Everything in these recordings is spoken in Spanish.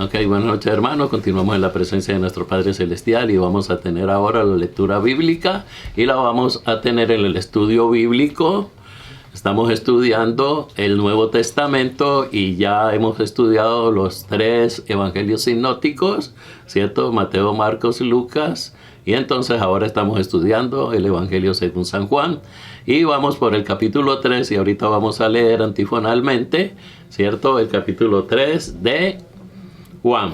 Ok, buenas noches hermanos, continuamos en la presencia de nuestro Padre Celestial y vamos a tener ahora la lectura bíblica y la vamos a tener en el estudio bíblico. Estamos estudiando el Nuevo Testamento y ya hemos estudiado los 3 evangelios sinópticos, ¿cierto? Mateo, Marcos y Lucas. Y entonces ahora estamos estudiando el Evangelio según San Juan. Y vamos por el capítulo 3 y ahorita vamos a leer antifonalmente, ¿cierto? El capítulo 3 de Juan.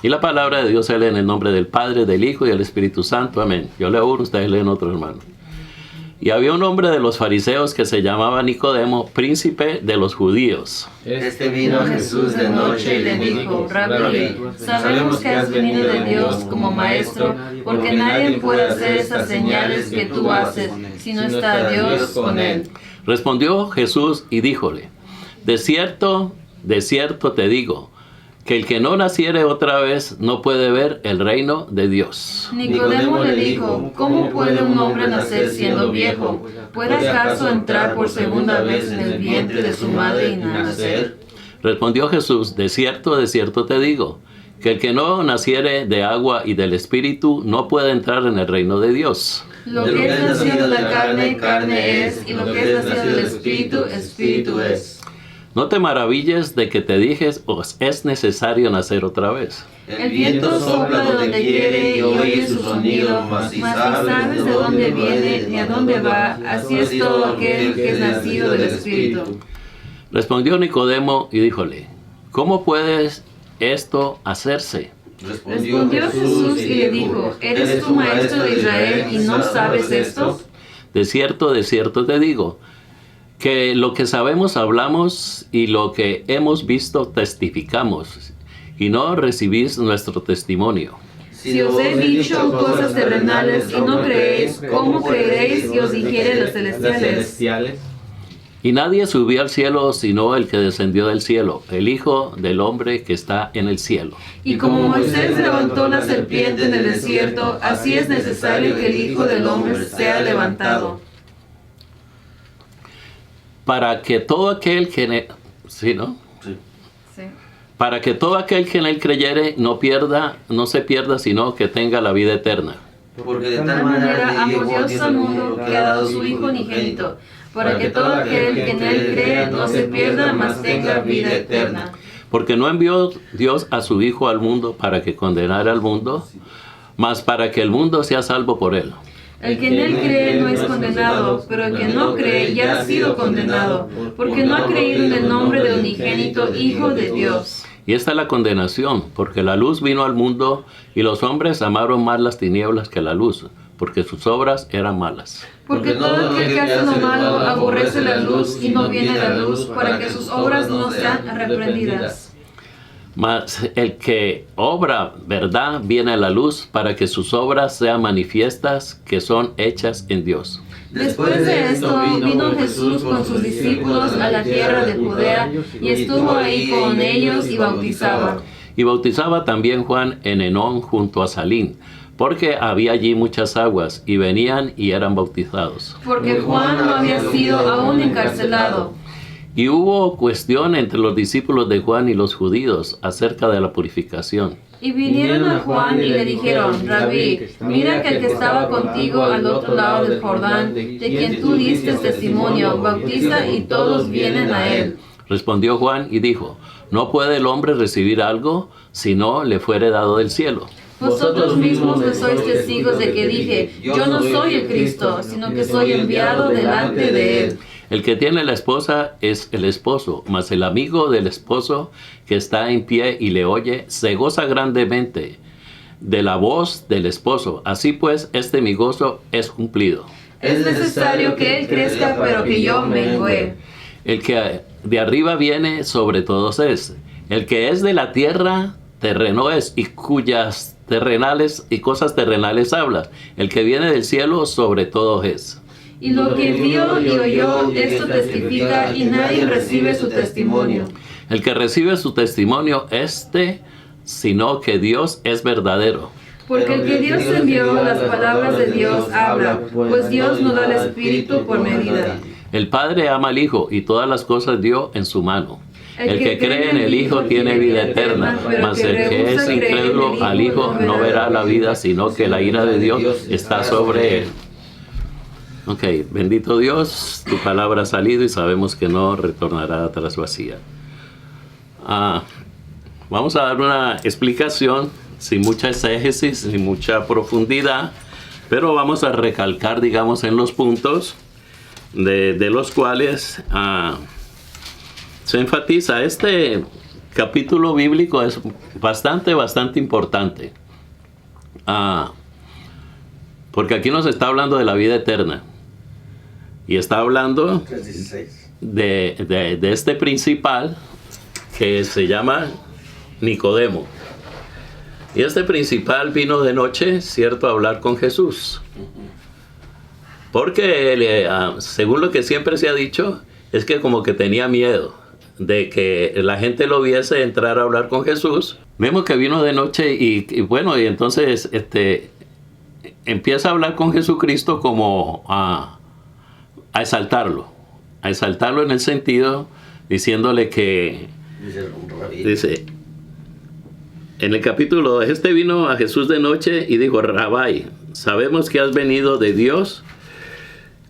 Y la palabra de Dios se lee en el nombre del Padre, del Hijo y del Espíritu Santo. Amén. Yo leo uno, ustedes leen otro, hermano. Y había un hombre de los fariseos que se llamaba Nicodemo, príncipe de los judíos. Este vino a Jesús de noche y le dijo: Rabí, sabemos que has venido de Dios como maestro, porque nadie puede hacer esas señales que tú haces, si no está Dios con él. Respondió Jesús y díjole: de cierto te digo, que el que no naciere otra vez no puede ver el reino de Dios. Nicodemo le dijo: ¿Cómo puede un hombre nacer siendo viejo? ¿Puede acaso entrar por segunda vez en el vientre de su madre y nacer? Respondió Jesús: de cierto te digo, que el que no naciere de agua y del Espíritu no puede entrar en el reino de Dios. Lo que es nacido de la carne, carne es, y lo que es nacido del Espíritu, Espíritu es. No te maravilles de que te dije, os es necesario nacer otra vez. El viento sopla de donde quiere y oye su sonido, mas si sabes de dónde viene ni a dónde va, así es todo aquel que es nacido del Espíritu. Respondió Nicodemo y díjole: ¿cómo puede esto hacerse? Respondió Jesús y le dijo: ¿eres tú maestro de Israel y no sabes esto? De cierto te digo, que lo que sabemos hablamos y lo que hemos visto testificamos, y no recibís nuestro testimonio. Si os he dicho cosas terrenales y no creéis, ¿cómo creeréis si os dijere las celestiales? Y nadie subió al cielo sino el que descendió del cielo, el Hijo del Hombre que está en el cielo. Y como Moisés levantó la serpiente en el desierto, así es necesario que el Hijo del Hombre sea levantado. Para que todo aquel que en él, ¿sí, no? Sí. Para que todo aquel que en él creyere no se pierda, sino que tenga la vida eterna. Porque de tal manera amó Dios al mundo que ha dado su Hijo unigénito, para que todo aquel que en él cree no se pierda, mas tenga vida eterna. Porque no envió Dios a su Hijo al mundo para que condenara al mundo, mas para que el mundo sea salvo por él. El que en él cree no es condenado, pero el que no cree ya ha sido condenado, porque no ha creído en el nombre del unigénito Hijo de Dios. Y esta es la condenación, porque la luz vino al mundo, y los hombres amaron más las tinieblas que la luz, porque sus obras eran malas. Porque todo aquel que hace lo malo aborrece la luz y no viene a la luz, para que sus obras no sean reprendidas. Mas el que obra verdad viene a la luz, para que sus obras sean manifiestas, que son hechas en Dios. Después de esto vino Jesús con sus discípulos a la tierra de Judea, y estuvo ahí con ellos y bautizaba. Y bautizaba también Juan en Enón junto a Salín, porque había allí muchas aguas, y venían y eran bautizados. Porque Juan no había sido aún encarcelado. Y hubo cuestión entre los discípulos de Juan y los judíos acerca de la purificación. Y vinieron a Juan y le dijeron: Rabí, mira que el que estaba contigo al otro lado del Jordán, de quien tú diste testimonio, bautiza y todos vienen a él. Respondió Juan y dijo: no puede el hombre recibir algo si no le fuere dado del cielo. Vosotros mismos me sois testigos de que dije: yo no soy el Cristo, sino que soy enviado delante de él. El que tiene la esposa es el esposo, mas el amigo del esposo que está en pie y le oye, se goza grandemente de la voz del esposo. Así pues, mi gozo es cumplido. Es necesario que él crezca, pero que yo mengüe. El que de arriba viene, sobre todos es. El que es de la tierra, terreno es, y cuyas terrenales y cosas terrenales hablas. El que viene del cielo, sobre todo es. Y lo que vio y oyó, esto testifica, y nadie recibe su testimonio. El que recibe su testimonio, sino que Dios es verdadero. Porque el que Dios envió, las palabras de Dios habla, pues Dios no da el Espíritu por medida. El Padre ama al Hijo, y todas las cosas dio en su mano. El que cree en el Hijo tiene vida eterna, mas el que es incrédulo al Hijo no verá la vida, sino que la ira de Dios está sobre él. Ok, bendito Dios, tu palabra ha salido y sabemos que no retornará atrás vacía. Vamos a dar una explicación sin mucha exégesis, sin mucha profundidad, pero vamos a recalcar, digamos, en los puntos de los cuales se enfatiza. Este capítulo bíblico es bastante importante, porque aquí nos está hablando de la vida eterna y está hablando de este principal que se llama Nicodemo. Y este principal vino de noche, cierto, a hablar con Jesús. Porque según lo que siempre se ha dicho, es que como que tenía miedo de que la gente lo viese entrar a hablar con Jesús. Vemos que vino de noche y bueno, y entonces empieza a hablar con Jesucristo como a exaltarlo en el sentido, diciéndole que, dice, en el capítulo 2, este vino a Jesús de noche y dijo: Rabí, sabemos que has venido de Dios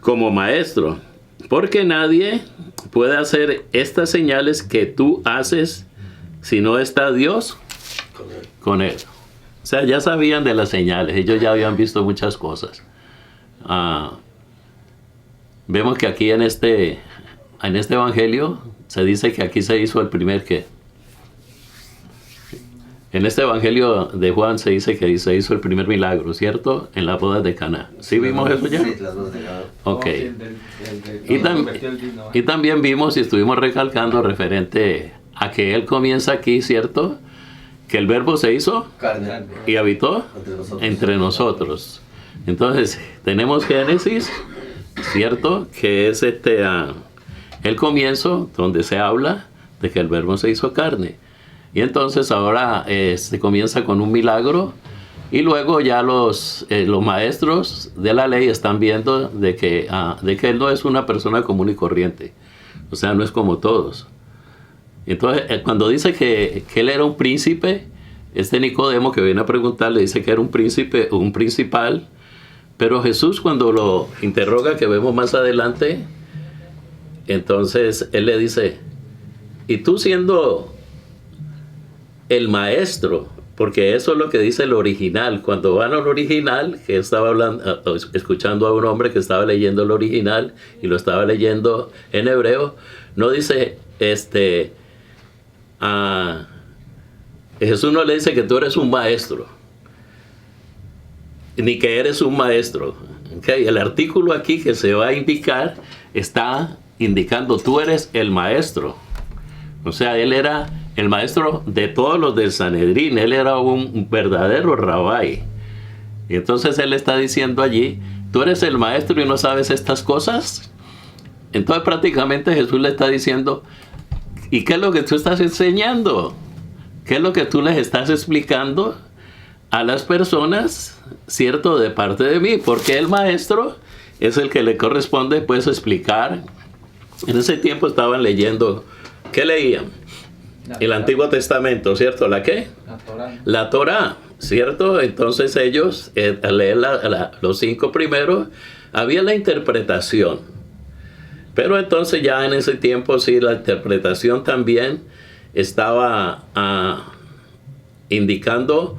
como maestro, porque nadie puede hacer estas señales que tú haces si no está Dios con él. O sea, ya sabían de las señales, ellos ya habían visto muchas cosas. Vemos que aquí en este evangelio se dice que aquí se hizo el primer ¿qué? En este evangelio de Juan se dice que se hizo el primer milagro, ¿cierto? En la boda de Caná. ¿Sí vimos eso ya? Sí, las bodas de Caná. Ok. Y también vimos y estuvimos recalcando referente a que él comienza aquí, ¿cierto? Que el verbo se hizo Carne. y habitó entre nosotros. Entonces, tenemos Génesis, ¿cierto? Que es el comienzo donde se habla de que el verbo se hizo carne. Y entonces ahora se comienza con un milagro y luego ya los maestros de la ley están viendo de que él no es una persona común y corriente. O sea, no es como todos. Entonces, cuando dice que él era un príncipe, este Nicodemo que viene a preguntarle dice que era un príncipe, un principal, pero Jesús cuando lo interroga, que vemos más adelante, entonces él le dice: y tú siendo el maestro, porque eso es lo que dice el original. Cuando van al original, que estaba escuchando a un hombre que estaba leyendo el original y lo estaba leyendo en hebreo, no dice Jesús no le dice que tú eres un maestro, ni que eres un maestro. ¿Okay? El artículo aquí que se va a indicar está indicando tú eres el maestro. O sea, él era el maestro de todos los del Sanedrín, él era un verdadero rabí. Y entonces él está diciendo allí: tú eres el maestro y no sabes estas cosas. Entonces prácticamente Jesús le está diciendo: ¿y qué es lo que tú estás enseñando? ¿Qué es lo que tú les estás explicando a las personas, cierto, de parte de mí? Porque el maestro es el que le corresponde pues explicar. En ese tiempo estaban leyendo, ¿qué leían? El Antiguo Testamento, ¿cierto? ¿La qué? La Torá. La Torá, ¿cierto? Entonces ellos, al leer los 5 primeros, había la interpretación. Pero entonces ya en ese tiempo sí, la interpretación también estaba indicando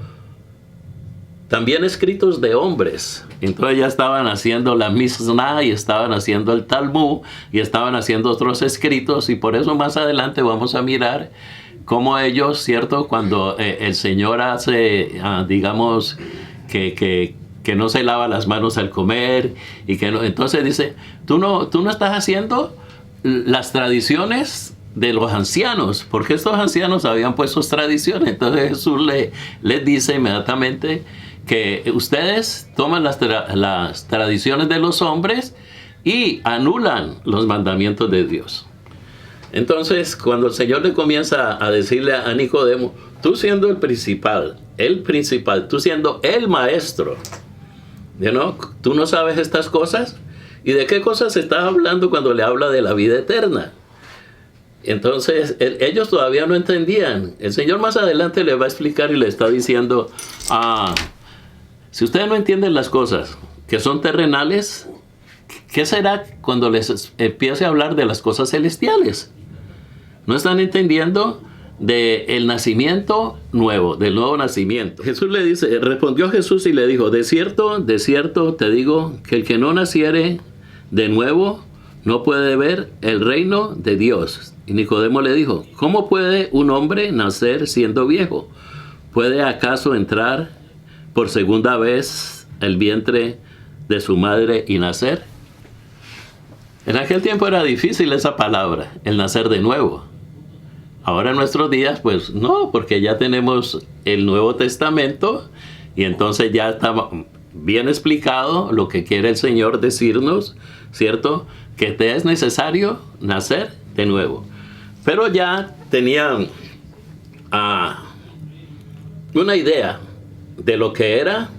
también escritos de hombres. Entonces ya estaban haciendo la Mishnah y estaban haciendo el Talmud y estaban haciendo otros escritos, y por eso más adelante vamos a mirar cómo ellos, ¿cierto? Cuando el Señor hace, digamos, que no se lava las manos al comer y que no, entonces dice, tú no estás haciendo las tradiciones de los ancianos, porque estos ancianos habían puesto tradiciones. Entonces Jesús les dice inmediatamente que ustedes toman las tradiciones de los hombres y anulan los mandamientos de Dios. Entonces, cuando el Señor le comienza a decirle a Nicodemo, tú siendo el principal, tú siendo el maestro, ¿no? ¿Tú no sabes estas cosas? ¿Y de qué cosas está hablando cuando le habla de la vida eterna? Entonces, ellos todavía no entendían. El Señor más adelante les va a explicar y le está diciendo, si ustedes no entienden las cosas que son terrenales, ¿qué será cuando les empiece a hablar de las cosas celestiales? No están entendiendo del nacimiento nuevo, del nuevo nacimiento. Jesús le dice, respondió Jesús y le dijo, de cierto te digo, que el que no naciere de nuevo no puede ver el reino de Dios. Y Nicodemo le dijo, ¿cómo puede un hombre nacer siendo viejo? ¿Puede acaso entrar por segunda vez el vientre de su madre y nacer? En aquel tiempo era difícil esa palabra, el nacer de nuevo. Ahora en nuestros días, pues no, porque ya tenemos el Nuevo Testamento y entonces ya está bien explicado lo que quiere el Señor decirnos, ¿cierto? Que te es necesario nacer de nuevo. Pero ya tenían una idea de lo que era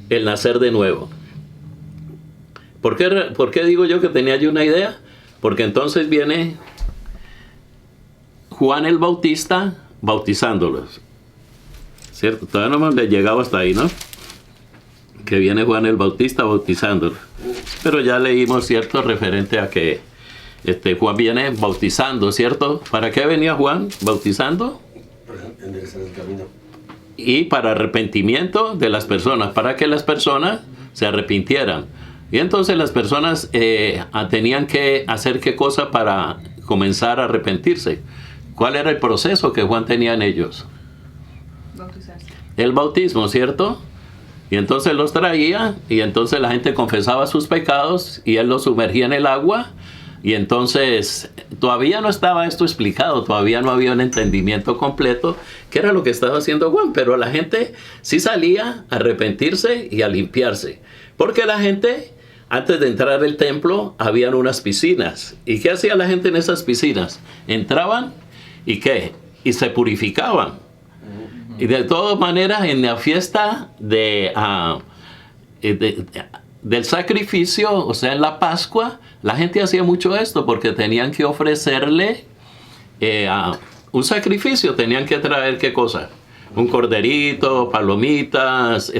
el nacer de nuevo. ¿Por qué digo yo que tenía yo una idea? Porque entonces viene Juan el Bautista bautizándolos, ¿cierto? Todavía no hemos llegado hasta ahí, ¿no? Que viene Juan el Bautista bautizándolos. Pero ya leímos, ¿cierto? Referente a que Juan viene bautizando, ¿cierto? ¿Para qué venía Juan bautizando? Para enderezar el camino. Y para arrepentimiento de las personas, para que las personas se arrepintieran. Y entonces las personas tenían que hacer qué cosa para comenzar a arrepentirse. ¿Cuál era el proceso que Juan tenía en ellos? Bautizarse. El bautismo, ¿cierto? Y entonces los traía y entonces la gente confesaba sus pecados y él los sumergía en el agua. Y entonces todavía no estaba esto explicado, todavía no había un entendimiento completo qué era lo que estaba haciendo Juan, pero la gente sí salía a arrepentirse y a limpiarse. Porque la gente, antes de entrar al templo, habían unas piscinas. ¿Y qué hacía la gente en esas piscinas? Entraban y ¿qué? Y se purificaban. Y de todas maneras, en la fiesta del sacrificio, o sea, en la Pascua, la gente hacía mucho esto porque tenían que ofrecerle un sacrificio. Tenían que traer, ¿qué cosa? Un corderito, palomitas,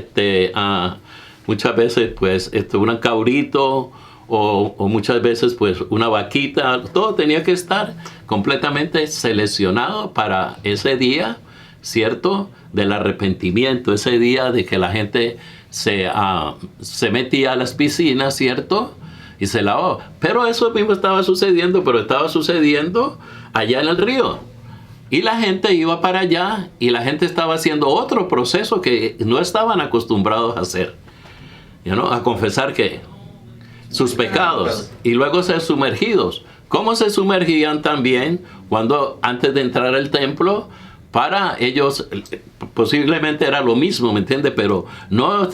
muchas veces, pues, un cabrito, o muchas veces, pues, una vaquita. Todo tenía que estar completamente seleccionado para ese día, ¿cierto? Del arrepentimiento, ese día de que la gente se metía a las piscinas, ¿cierto? Y se lavó. Pero eso mismo estaba sucediendo, allá en el río. Y la gente iba para allá y la gente estaba haciendo otro proceso que no estaban acostumbrados a hacer. ¿No? A confesar que sus pecados y luego ser sumergidos. ¿Cómo se sumergían también antes de entrar al templo? Para ellos posiblemente era lo mismo, ¿me entiende? Pero no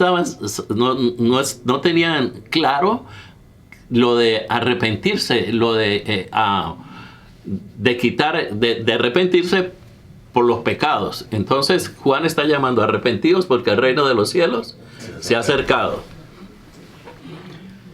tenían claro lo de arrepentirse, lo de arrepentirse por los pecados. Entonces Juan está llamando arrepentidos porque el reino de los cielos se ha acercado.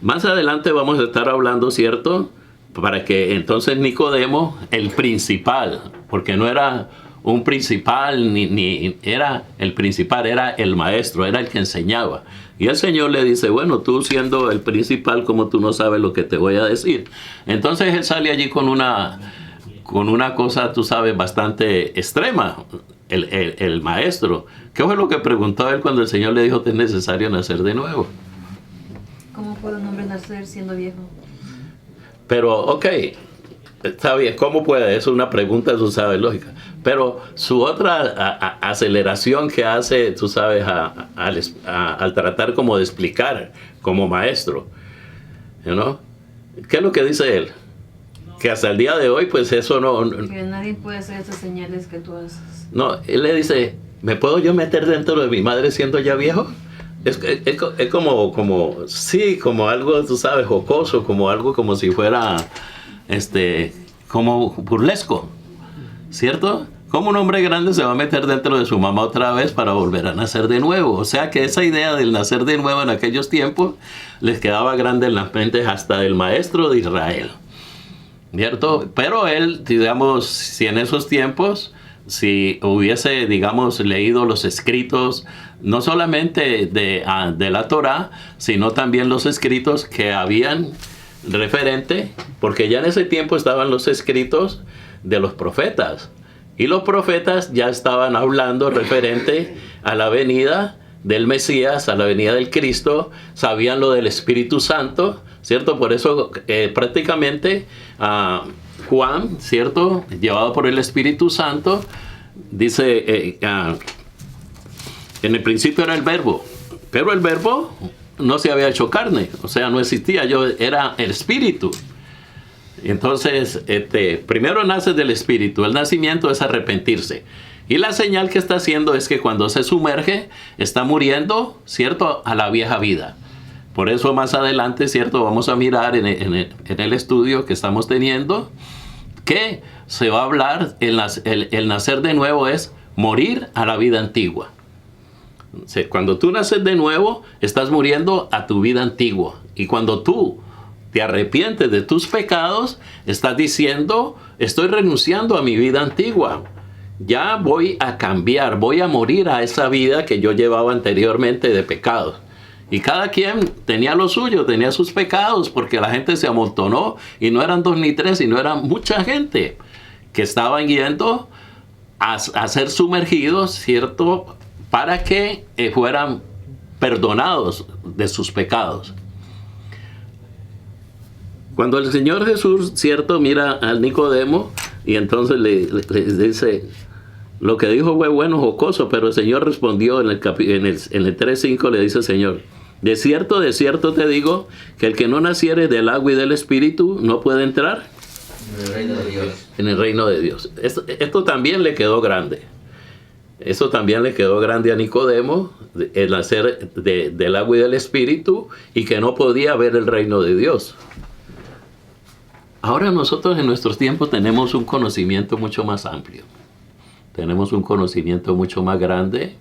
Más adelante vamos a estar hablando, ¿cierto? Para que entonces Nicodemo, el principal, porque no era un principal, ni era el principal, era el maestro, era el que enseñaba. Y el Señor le dice, bueno, tú siendo el principal, como tú no sabes lo que te voy a decir. Entonces él sale allí con una cosa, tú sabes, bastante extrema, el maestro. ¿Qué fue lo que preguntó él cuando el Señor le dijo que es necesario nacer de nuevo? ¿Cómo puede un hombre nacer siendo viejo? Pero, ok, está bien, ¿cómo puede? Es una pregunta, tú sabes, lógica. Pero su otra aceleración que hace, tú sabes, al tratar como de explicar como maestro, ¿no? ¿Qué es lo que dice él? Que hasta el día de hoy, pues eso no... Que nadie puede hacer esas señales que tú haces. No, él le dice, ¿me puedo yo meter dentro de mi madre siendo ya viejo? Es como algo, tú sabes, jocoso, como algo como si fuera, como burlesco, ¿cierto? ¿Cómo un hombre grande se va a meter dentro de su mamá otra vez para volver a nacer de nuevo? O sea que esa idea del nacer de nuevo en aquellos tiempos les quedaba grande en las mentes hasta del maestro de Israel. ¿cierto? Pero él, digamos, si en esos tiempos, si hubiese, digamos, leído los escritos, no solamente de la Torá, sino también los escritos que habían referente, porque ya en ese tiempo estaban los escritos de los profetas, y los profetas ya estaban hablando referente a la venida del Mesías, a la venida del Cristo, sabían lo del Espíritu Santo, ¿cierto? Por eso prácticamente Juan, ¿cierto? Llevado por el Espíritu Santo, dice, en el principio era el verbo, pero el verbo no se había hecho carne, o sea, no existía, era el Espíritu. Entonces, primero nace del Espíritu, el nacimiento es arrepentirse. Y la señal que está haciendo es que cuando se sumerge, está muriendo, ¿cierto?, a la vieja vida. Por eso más adelante, ¿cierto?, vamos a mirar en el estudio que estamos teniendo, que se va a hablar, el nacer de nuevo es morir a la vida antigua. Cuando tú naces de nuevo, estás muriendo a tu vida antigua. Y cuando tú te arrepientes de tus pecados, estás diciendo, estoy renunciando a mi vida antigua. Ya voy a cambiar, voy a morir a esa vida que yo llevaba anteriormente de pecados. Y cada quien tenía lo suyo, tenía sus pecados, porque la gente se amontonó y no eran 2 ni 3, sino eran mucha gente que estaban yendo a ser sumergidos, ¿cierto?, para que fueran perdonados de sus pecados. Cuando el Señor Jesús, ¿cierto?, mira al Nicodemo y entonces le dice, lo que dijo fue bueno, jocoso, pero el Señor respondió en el 3:5, le dice el Señor, de cierto te digo, que el que no naciere del agua y del Espíritu no puede entrar en el reino de Dios. En el reino de Dios. Esto también le quedó grande. Eso también le quedó grande a Nicodemo, el nacer del agua y del Espíritu, y que no podía ver el reino de Dios. Ahora nosotros en nuestros tiempos tenemos un conocimiento mucho más amplio. Tenemos un conocimiento mucho más grande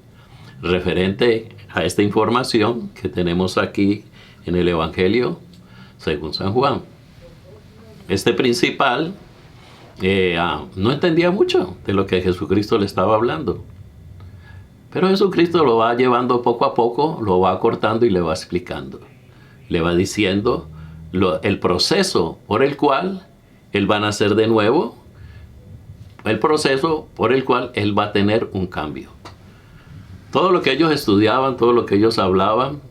referente a esta información que tenemos aquí en el Evangelio según San Juan. Este principal no entendía mucho de lo que Jesucristo le estaba hablando. Pero Jesucristo lo va llevando poco a poco, lo va acortando y le va explicando. Le va diciendo el proceso por el cual Él va a nacer de nuevo, el proceso por el cual Él va a tener un cambio. Todo lo que ellos estudiaban, todo lo que ellos hablaban,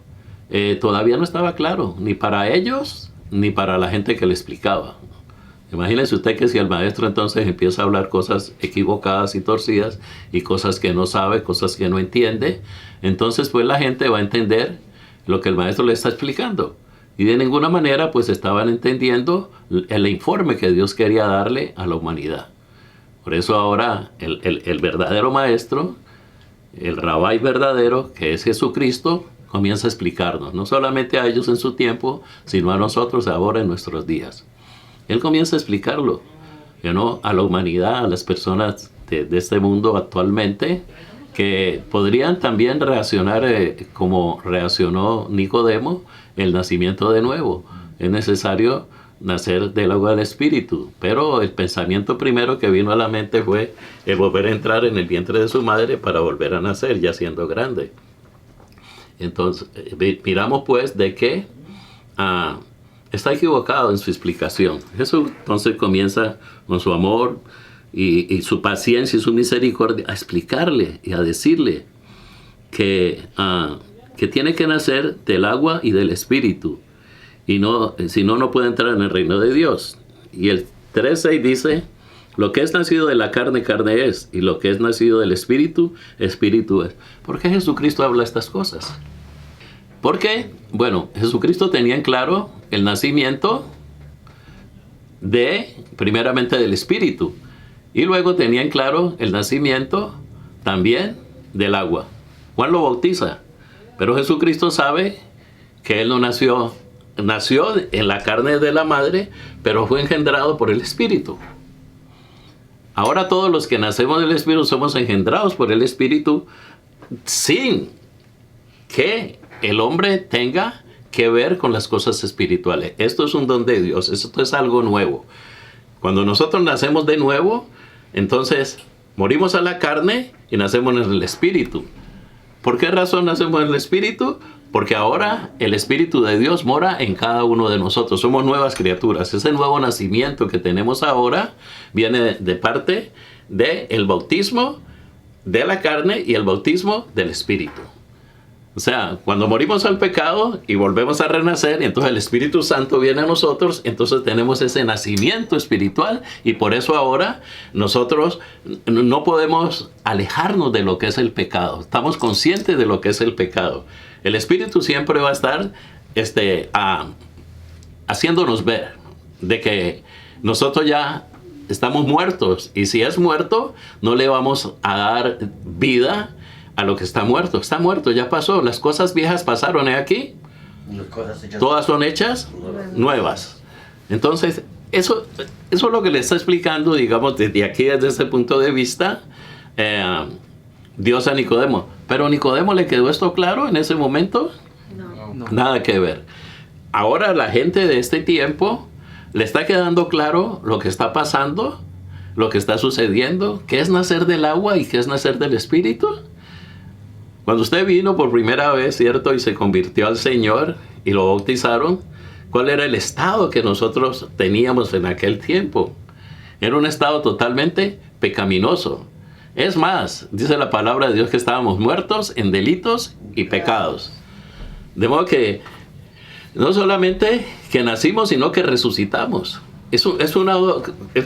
todavía no estaba claro, ni para ellos, ni para la gente que le explicaba. Imagínense usted que si el maestro entonces empieza a hablar cosas equivocadas y torcidas, y cosas que no sabe, cosas que no entiende, entonces pues la gente va a entender lo que el maestro le está explicando. Y de ninguna manera pues estaban entendiendo el informe que Dios quería darle a la humanidad. Por eso ahora el verdadero maestro, el rabí verdadero, que es Jesucristo, comienza a explicarnos, no solamente a ellos en su tiempo, sino a nosotros ahora en nuestros días. Él comienza a explicarlo, ¿no?, a la humanidad, a las personas de este mundo actualmente, que podrían también reaccionar como reaccionó Nicodemo, el nacimiento de nuevo. Es necesario nacer del agua del Espíritu, pero el pensamiento primero que vino a la mente fue el volver a entrar en el vientre de su madre para volver a nacer ya siendo grande. Entonces, miramos pues de que está equivocado en su explicación. Jesús entonces comienza con su amor y su paciencia y su misericordia a explicarle y a decirle que tiene que nacer del agua y del Espíritu. Y si no puede entrar en el reino de Dios. Y el 3:6 dice, lo que es nacido de la carne, carne es, y lo que es nacido del Espíritu, Espíritu es. ¿Por qué Jesucristo habla estas cosas? Porque, bueno, Jesucristo tenía en claro el nacimiento primeramente del Espíritu, y luego tenía en claro el nacimiento también del agua. Juan lo bautiza, pero Jesucristo sabe que Él no nació en la carne de la madre, pero fue engendrado por el Espíritu. Ahora todos los que nacemos del Espíritu somos engendrados por el Espíritu sin que el hombre tenga que ver con las cosas espirituales. Esto es un don de Dios, esto es algo nuevo. Cuando nosotros nacemos de nuevo, entonces morimos a la carne y nacemos en el Espíritu. ¿Por qué razón nacemos en el Espíritu? Porque ahora el Espíritu de Dios mora en cada uno de nosotros. Somos nuevas criaturas. Ese nuevo nacimiento que tenemos ahora viene de parte del bautismo de la carne y el bautismo del Espíritu. O sea, cuando morimos al pecado y volvemos a renacer, entonces el Espíritu Santo viene a nosotros, entonces tenemos ese nacimiento espiritual y por eso ahora nosotros no podemos alejarnos de lo que es el pecado. Estamos conscientes de lo que es el pecado. El Espíritu siempre va a estar haciéndonos ver de que nosotros ya estamos muertos y si es muerto, no le vamos a dar vida a lo que está muerto. Está muerto, ya pasó. Las cosas viejas pasaron aquí. Todas son hechas nuevas. Entonces, eso es lo que le está explicando, digamos, desde aquí, desde ese punto de vista, Dios a Nicodemo. Pero a Nicodemo le quedó esto claro en ese momento. No. Nada que ver. Ahora la gente de este tiempo le está quedando claro lo que está pasando, lo que está sucediendo, qué es nacer del agua y qué es nacer del Espíritu. Cuando usted vino por primera vez, ¿cierto? Y se convirtió al Señor y lo bautizaron, ¿cuál era el estado que nosotros teníamos en aquel tiempo? Era un estado totalmente pecaminoso. Es más, dice la palabra de Dios que estábamos muertos en delitos y pecados. De modo que no solamente que nacimos, sino que resucitamos. Es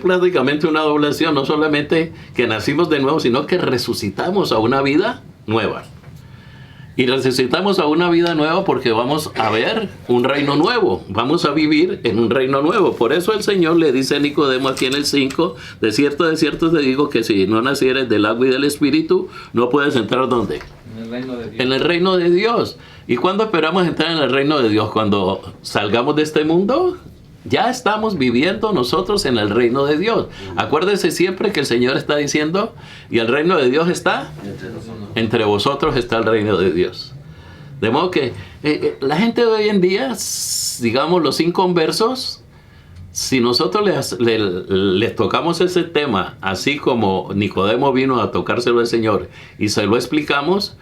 prácticamente una doblación, no solamente que nacimos de nuevo, sino que resucitamos a una vida nueva. Y resucitamos a una vida nueva porque vamos a ver un reino nuevo. Vamos a vivir en un reino nuevo. Por eso el Señor le dice a Nicodemo aquí en el 5, de cierto te digo que si no nacieres del agua y del Espíritu, no puedes entrar ¿dónde? En el reino de Dios. En el reino de Dios. ¿Y cuándo esperamos entrar en el reino de Dios? Cuando salgamos de este mundo. Ya estamos viviendo nosotros en el reino de Dios. Acuérdese siempre que el Señor está diciendo, y el reino de Dios está, entre vosotros está el reino de Dios. De modo que la gente de hoy en día, digamos los inconversos, si nosotros les tocamos ese tema, así como Nicodemo vino a tocárselo al Señor y se lo explicamos,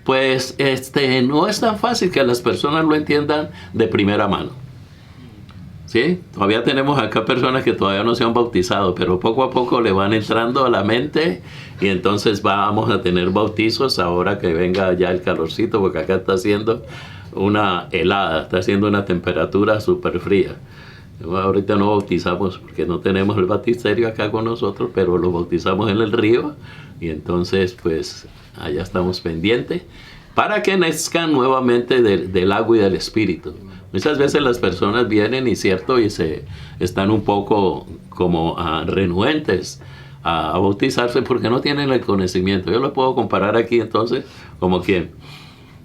pues no es tan fácil que las personas lo entiendan de primera mano. ¿Sí? Todavía tenemos acá personas que todavía no se han bautizado, pero poco a poco le van entrando a la mente y entonces vamos a tener bautizos ahora que venga ya el calorcito, porque acá está haciendo una helada, está haciendo una temperatura súper fría. Ahorita no bautizamos porque no tenemos el baptisterio acá con nosotros, pero lo bautizamos en el río y entonces pues allá estamos pendientes para que nazcan nuevamente del agua y del Espíritu. Muchas veces las personas vienen y se están un poco como renuentes a bautizarse porque no tienen el conocimiento. Yo lo puedo comparar aquí entonces como ¿quién?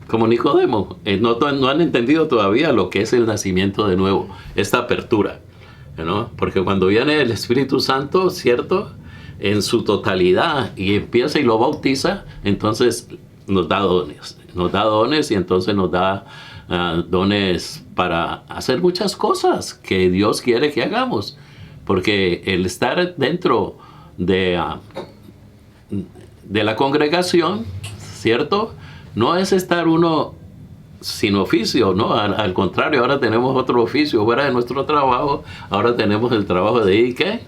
Como Nicodemo. No han entendido todavía lo que es el nacimiento de nuevo, esta apertura, ¿no? Porque cuando viene el Espíritu Santo, ¿cierto? En su totalidad y empieza y lo bautiza, entonces nos da dones y entonces nos da dones para hacer muchas cosas que Dios quiere que hagamos, porque el estar dentro de la congregación, ¿cierto? No es estar uno sin oficio, ¿no? Al contrario, ahora tenemos otro oficio fuera de nuestro trabajo, ahora tenemos el trabajo de ir, ¿qué?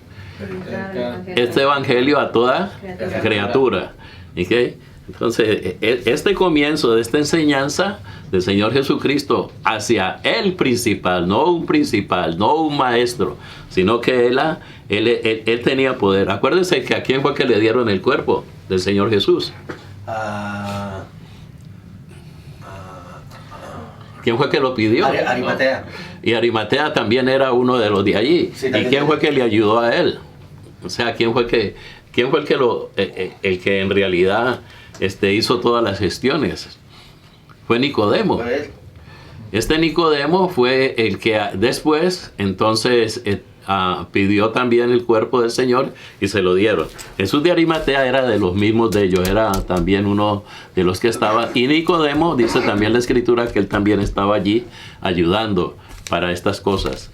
Este evangelio a toda criatura, ¿okay? Entonces, este comienzo de esta enseñanza del Señor Jesucristo hacia el principal, no un maestro, sino que él tenía poder. Acuérdense que a quién fue que le dieron el cuerpo del Señor Jesús. ¿Quién fue que lo pidió? Arimatea. Y Arimatea también era uno de los de allí. Sí, ¿Y quién fue que le ayudó a él? O sea, ¿quién fue el que en realidad hizo todas las gestiones? Fue Nicodemo. Este Nicodemo fue el que después entonces pidió también el cuerpo del Señor y se lo dieron. Jesús de Arimatea era de los mismos de ellos, era también uno de los que estaba. Y Nicodemo, dice también la Escritura, que él también estaba allí ayudando para estas cosas.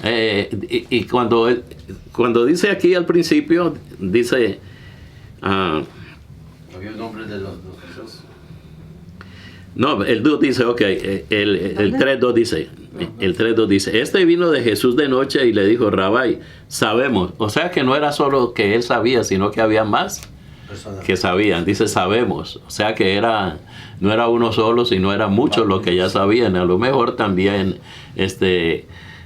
Y cuando dice aquí al principio, dice... Había un nombre de los Jesús. No, el 2 dice, ok, el 3.2 dice, el 3.2 dice, este vino de Jesús de noche y le dijo, Rabí, sabemos. O sea que no era solo que él sabía, sino que había más que sabían. Dice, sabemos. O sea que no era uno solo, sino eran muchos los que ya sabían. A lo mejor también,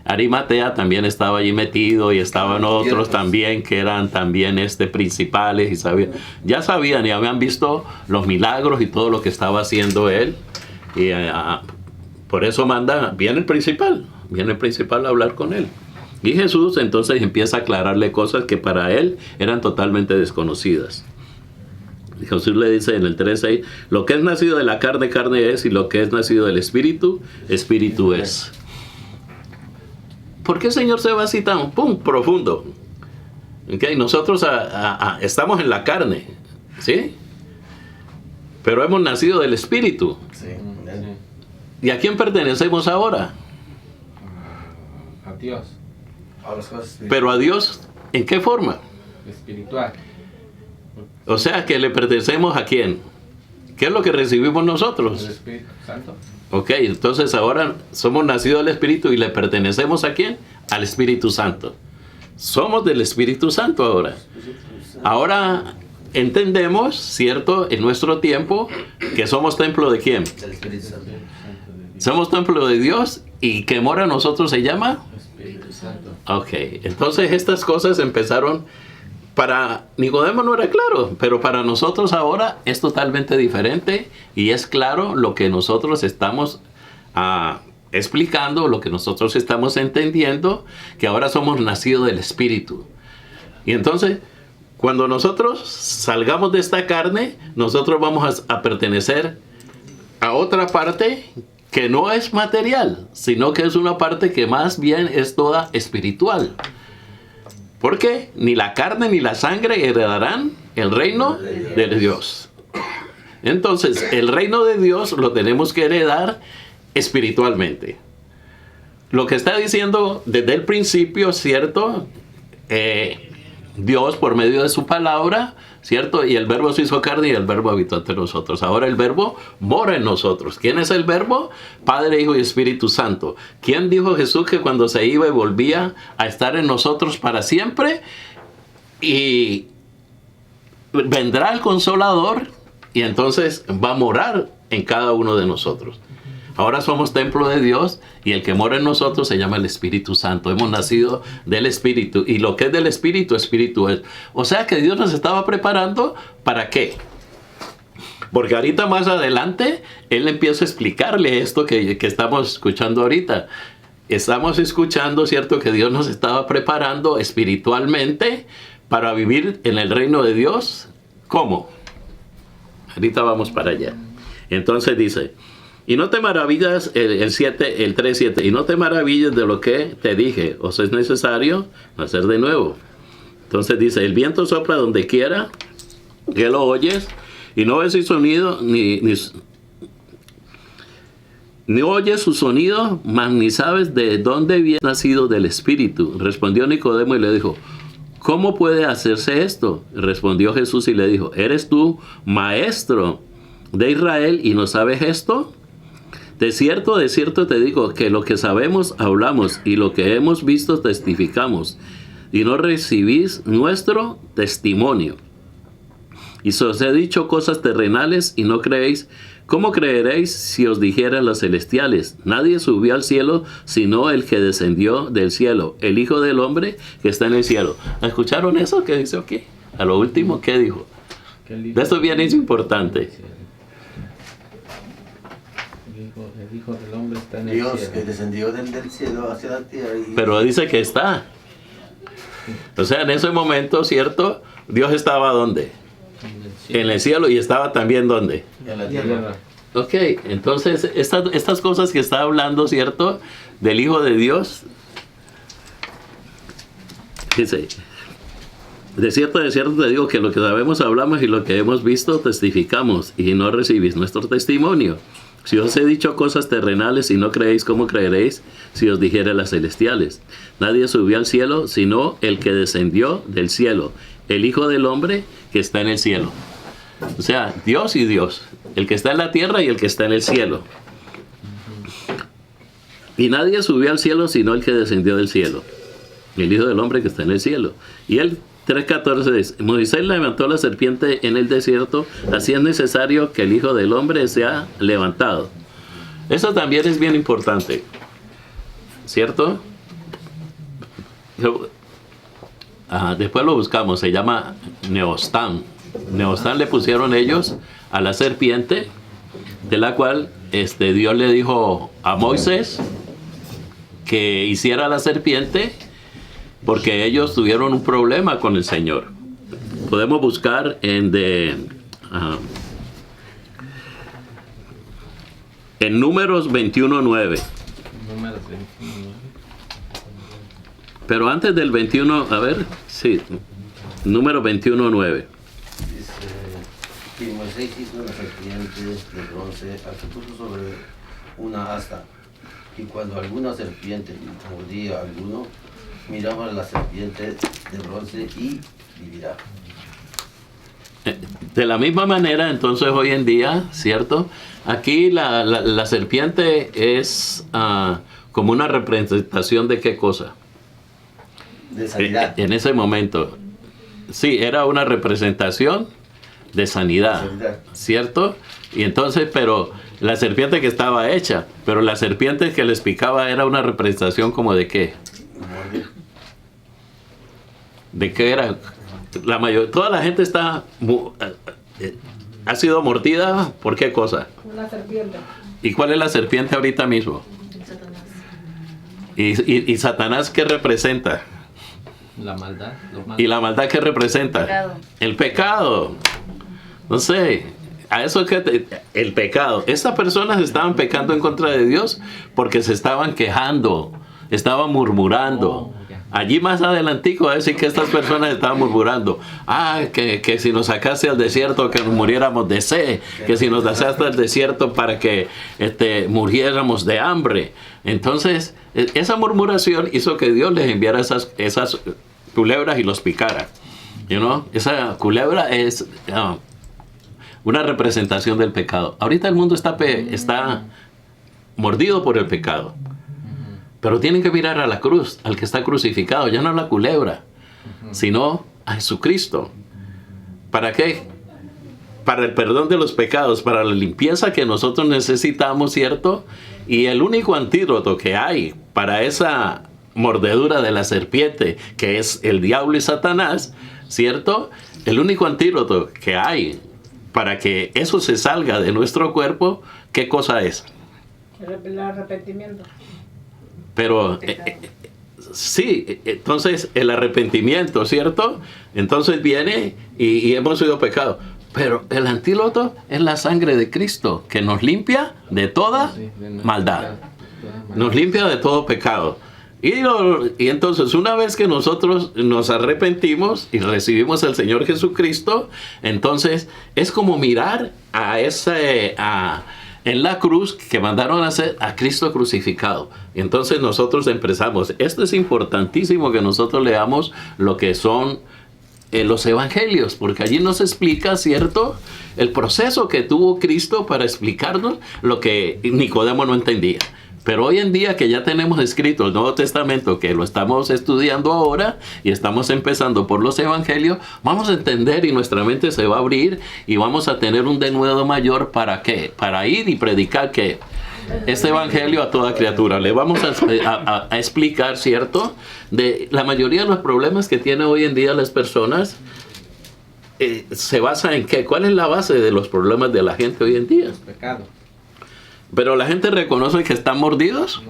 Arimatea también estaba allí metido y estaban otros también que eran también principales y ya sabían y habían visto los milagros y todo lo que estaba haciendo él y por eso viene el principal a hablar con él. Y Jesús entonces empieza a aclararle cosas que para él eran totalmente desconocidas. Y Jesús le dice en el 3:6, lo que es nacido de la carne, carne es, y lo que es nacido del espíritu, espíritu es. ¿Por qué el Señor se va así tan profundo? ¿Okay? Nosotros estamos en la carne, ¿sí? Pero hemos nacido del Espíritu. Sí. ¿Y a quién pertenecemos ahora? A Dios. A las cosas Pero a Dios, ¿en qué forma? Espiritual. O sea, que le pertenecemos a quién. ¿Qué es lo que recibimos El nosotros? Espíritu Santo. Ok, entonces ahora somos nacidos del Espíritu y le pertenecemos a quién? Al Espíritu Santo. Somos del Espíritu Santo ahora. Ahora entendemos, ¿cierto? En nuestro tiempo, que somos templo de quién. del Espíritu Santo. Somos templo de Dios y que mora en nosotros se llama. Espíritu Santo. Ok, entonces estas cosas empezaron. Para Nicodemo no era claro, pero para nosotros ahora es totalmente diferente y es claro lo que nosotros estamos explicando, lo que nosotros estamos entendiendo, que ahora somos nacidos del Espíritu. Y entonces, cuando nosotros salgamos de esta carne, nosotros vamos a pertenecer a otra parte que no es material, sino que es una parte que más bien es toda espiritual. Porque ni la carne ni la sangre heredarán el reino de Dios. Entonces, el reino de Dios lo tenemos que heredar espiritualmente. Lo que está diciendo desde el principio, ¿cierto? Dios por medio de su palabra, ¿cierto? Y el verbo se hizo carne y el verbo habitó entre nosotros. Ahora el verbo mora en nosotros. ¿Quién es el verbo? Padre, Hijo y Espíritu Santo. ¿Quién dijo Jesús que cuando se iba y volvía a estar en nosotros para siempre? Y vendrá el Consolador y entonces va a morar en cada uno de nosotros. Ahora somos templo de Dios y el que mora en nosotros se llama el Espíritu Santo. Hemos nacido del Espíritu y lo que es del Espíritu, Espíritu es. O sea que Dios nos estaba preparando ¿para qué? Porque ahorita más adelante Él empieza a explicarle esto que estamos escuchando ahorita. Estamos escuchando, ¿cierto? Que Dios nos estaba preparando espiritualmente para vivir en el reino de Dios. ¿Cómo? Ahorita vamos para allá. Entonces dice... Y no te maravillas, el 3:7, y no te maravilles de lo que te dije, os es necesario nacer de nuevo. Entonces dice, el viento sopla donde quiera, que lo oyes, y no ves su sonido, ni oyes su sonido, mas ni sabes de dónde viene nacido del Espíritu. Respondió Nicodemo y le dijo, ¿cómo puede hacerse esto? Respondió Jesús y le dijo, ¿eres tú maestro de Israel y no sabes esto? De cierto te digo que lo que sabemos hablamos y lo que hemos visto testificamos y no recibís nuestro testimonio. Y si os he dicho cosas terrenales y no creéis, ¿cómo creeréis si os dijera las celestiales? Nadie subió al cielo sino el que descendió del cielo, el Hijo del Hombre que está en el cielo. ¿Escucharon eso que dice aquí? A lo último, ¿qué dijo? Esto bien es importante. El Hijo del Hombre está en el Dios cielo. que descendió del cielo hacia la tierra. Pero dice que está. O sea, en ese momento, ¿cierto? Dios estaba ¿dónde? En el cielo y estaba también ¿dónde? En la tierra. Ok, entonces estas cosas que está hablando, ¿cierto? Del Hijo de Dios. Dice, de cierto te digo que lo que sabemos hablamos y lo que hemos visto testificamos y no recibís nuestro testimonio. Si os he dicho cosas terrenales y no creéis, ¿cómo creeréis si os dijere las celestiales? Nadie subió al cielo, sino el que descendió del cielo, el Hijo del Hombre que está en el cielo. O sea, Dios y Dios, el que está en la tierra y el que está en el cielo. Y nadie subió al cielo, sino el que descendió del cielo, el Hijo del Hombre que está en el cielo. Y él 3:14 dice, Moisés levantó la serpiente en el desierto, así es necesario que el Hijo del Hombre sea levantado. Eso también es bien importante, ¿cierto? Después lo buscamos, se llama Neostán. Neostán le pusieron ellos a la serpiente, de la cual Dios le dijo a Moisés que hiciera la serpiente, porque ellos tuvieron un problema con el Señor. Podemos buscar en Números 21:9. Números 21. Pero antes del 21, a ver, sí, Número 21:9. Dice que Moisés hizo una serpiente de bronce, al que puso sobre una asta. Y cuando alguna serpiente mordía a alguno, miraba a la serpiente de bronce y vivirá. De la misma manera, entonces hoy en día, ¿cierto? Aquí la serpiente es como una representación de qué cosa. De sanidad. En ese momento. Sí, era una representación de sanidad, ¿cierto? Y entonces, pero la serpiente que estaba hecha, pero la serpiente que les picaba era una representación como de qué. ¿De qué era? Toda la gente ha sido mordida ¿por qué cosa? Una serpiente. ¿Y cuál es la serpiente ahorita mismo? Satanás. ¿Y Satanás qué representa? La maldad. ¿Y la maldad qué representa? Pecado. El pecado. No sé, a eso el pecado. Estas personas estaban pecando en contra de Dios porque se estaban quejando, estaban murmurando. Allí más adelantico va a decir que estas personas estaban murmurando. Que si nos sacaste al desierto que nos muriéramos de sed, que si nos sacaste al desierto para que muriéramos de hambre. Entonces, esa murmuración hizo que Dios les enviara esas culebras y los picara. You know? Esa culebra es una representación del pecado. Ahorita el mundo está mordido por el pecado. Pero tienen que mirar a la cruz, al que está crucificado, ya no a la culebra, sino a Jesucristo. ¿Para qué? Para el perdón de los pecados, para la limpieza que nosotros necesitamos, ¿cierto? Y el único antídoto que hay para esa mordedura de la serpiente, que es el diablo y Satanás, ¿cierto? El único antídoto que hay para que eso se salga de nuestro cuerpo, ¿qué cosa es? El arrepentimiento. Pero sí, entonces el arrepentimiento, ¿cierto? Entonces viene y hemos sido pecados. Pero el antídoto es la sangre de Cristo, que nos limpia de toda maldad. Nos limpia de todo pecado. Y entonces una vez que nosotros nos arrepentimos y recibimos al Señor Jesucristo, entonces es como mirar en la cruz que mandaron a hacer a Cristo crucificado. Entonces nosotros empezamos. Esto es importantísimo que nosotros leamos lo que son los evangelios, porque allí nos explica, ¿cierto?, el proceso que tuvo Cristo para explicarnos lo que Nicodemo no entendía. Pero hoy en día que ya tenemos escrito el Nuevo Testamento, que lo estamos estudiando ahora y estamos empezando por los evangelios, vamos a entender y nuestra mente se va a abrir y vamos a tener un denuedo mayor. ¿Para qué? Para ir y predicar que este evangelio a toda criatura. Le vamos a explicar, ¿cierto?, de la mayoría de los problemas que tienen hoy en día las personas. Se basa en qué. ¿Cuál es la base de los problemas de la gente hoy en día? Pecado. Pero la gente reconoce que están mordidos.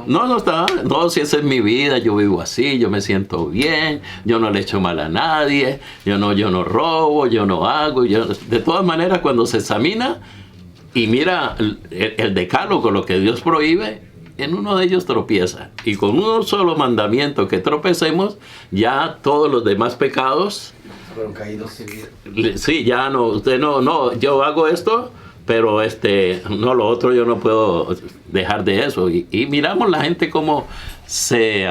No, si esa es mi vida, yo vivo así, yo me siento bien, yo no le echo mal a nadie, yo no robo, yo no hago. De todas maneras, cuando se examina y mira el decálogo, lo que Dios prohíbe, en uno de ellos tropieza. Y con un solo mandamiento que tropecemos, ya todos los demás pecados Fueron caídos. sí, ya no, usted no, yo hago esto pero no, lo otro yo no puedo dejar de eso. Y miramos la gente como se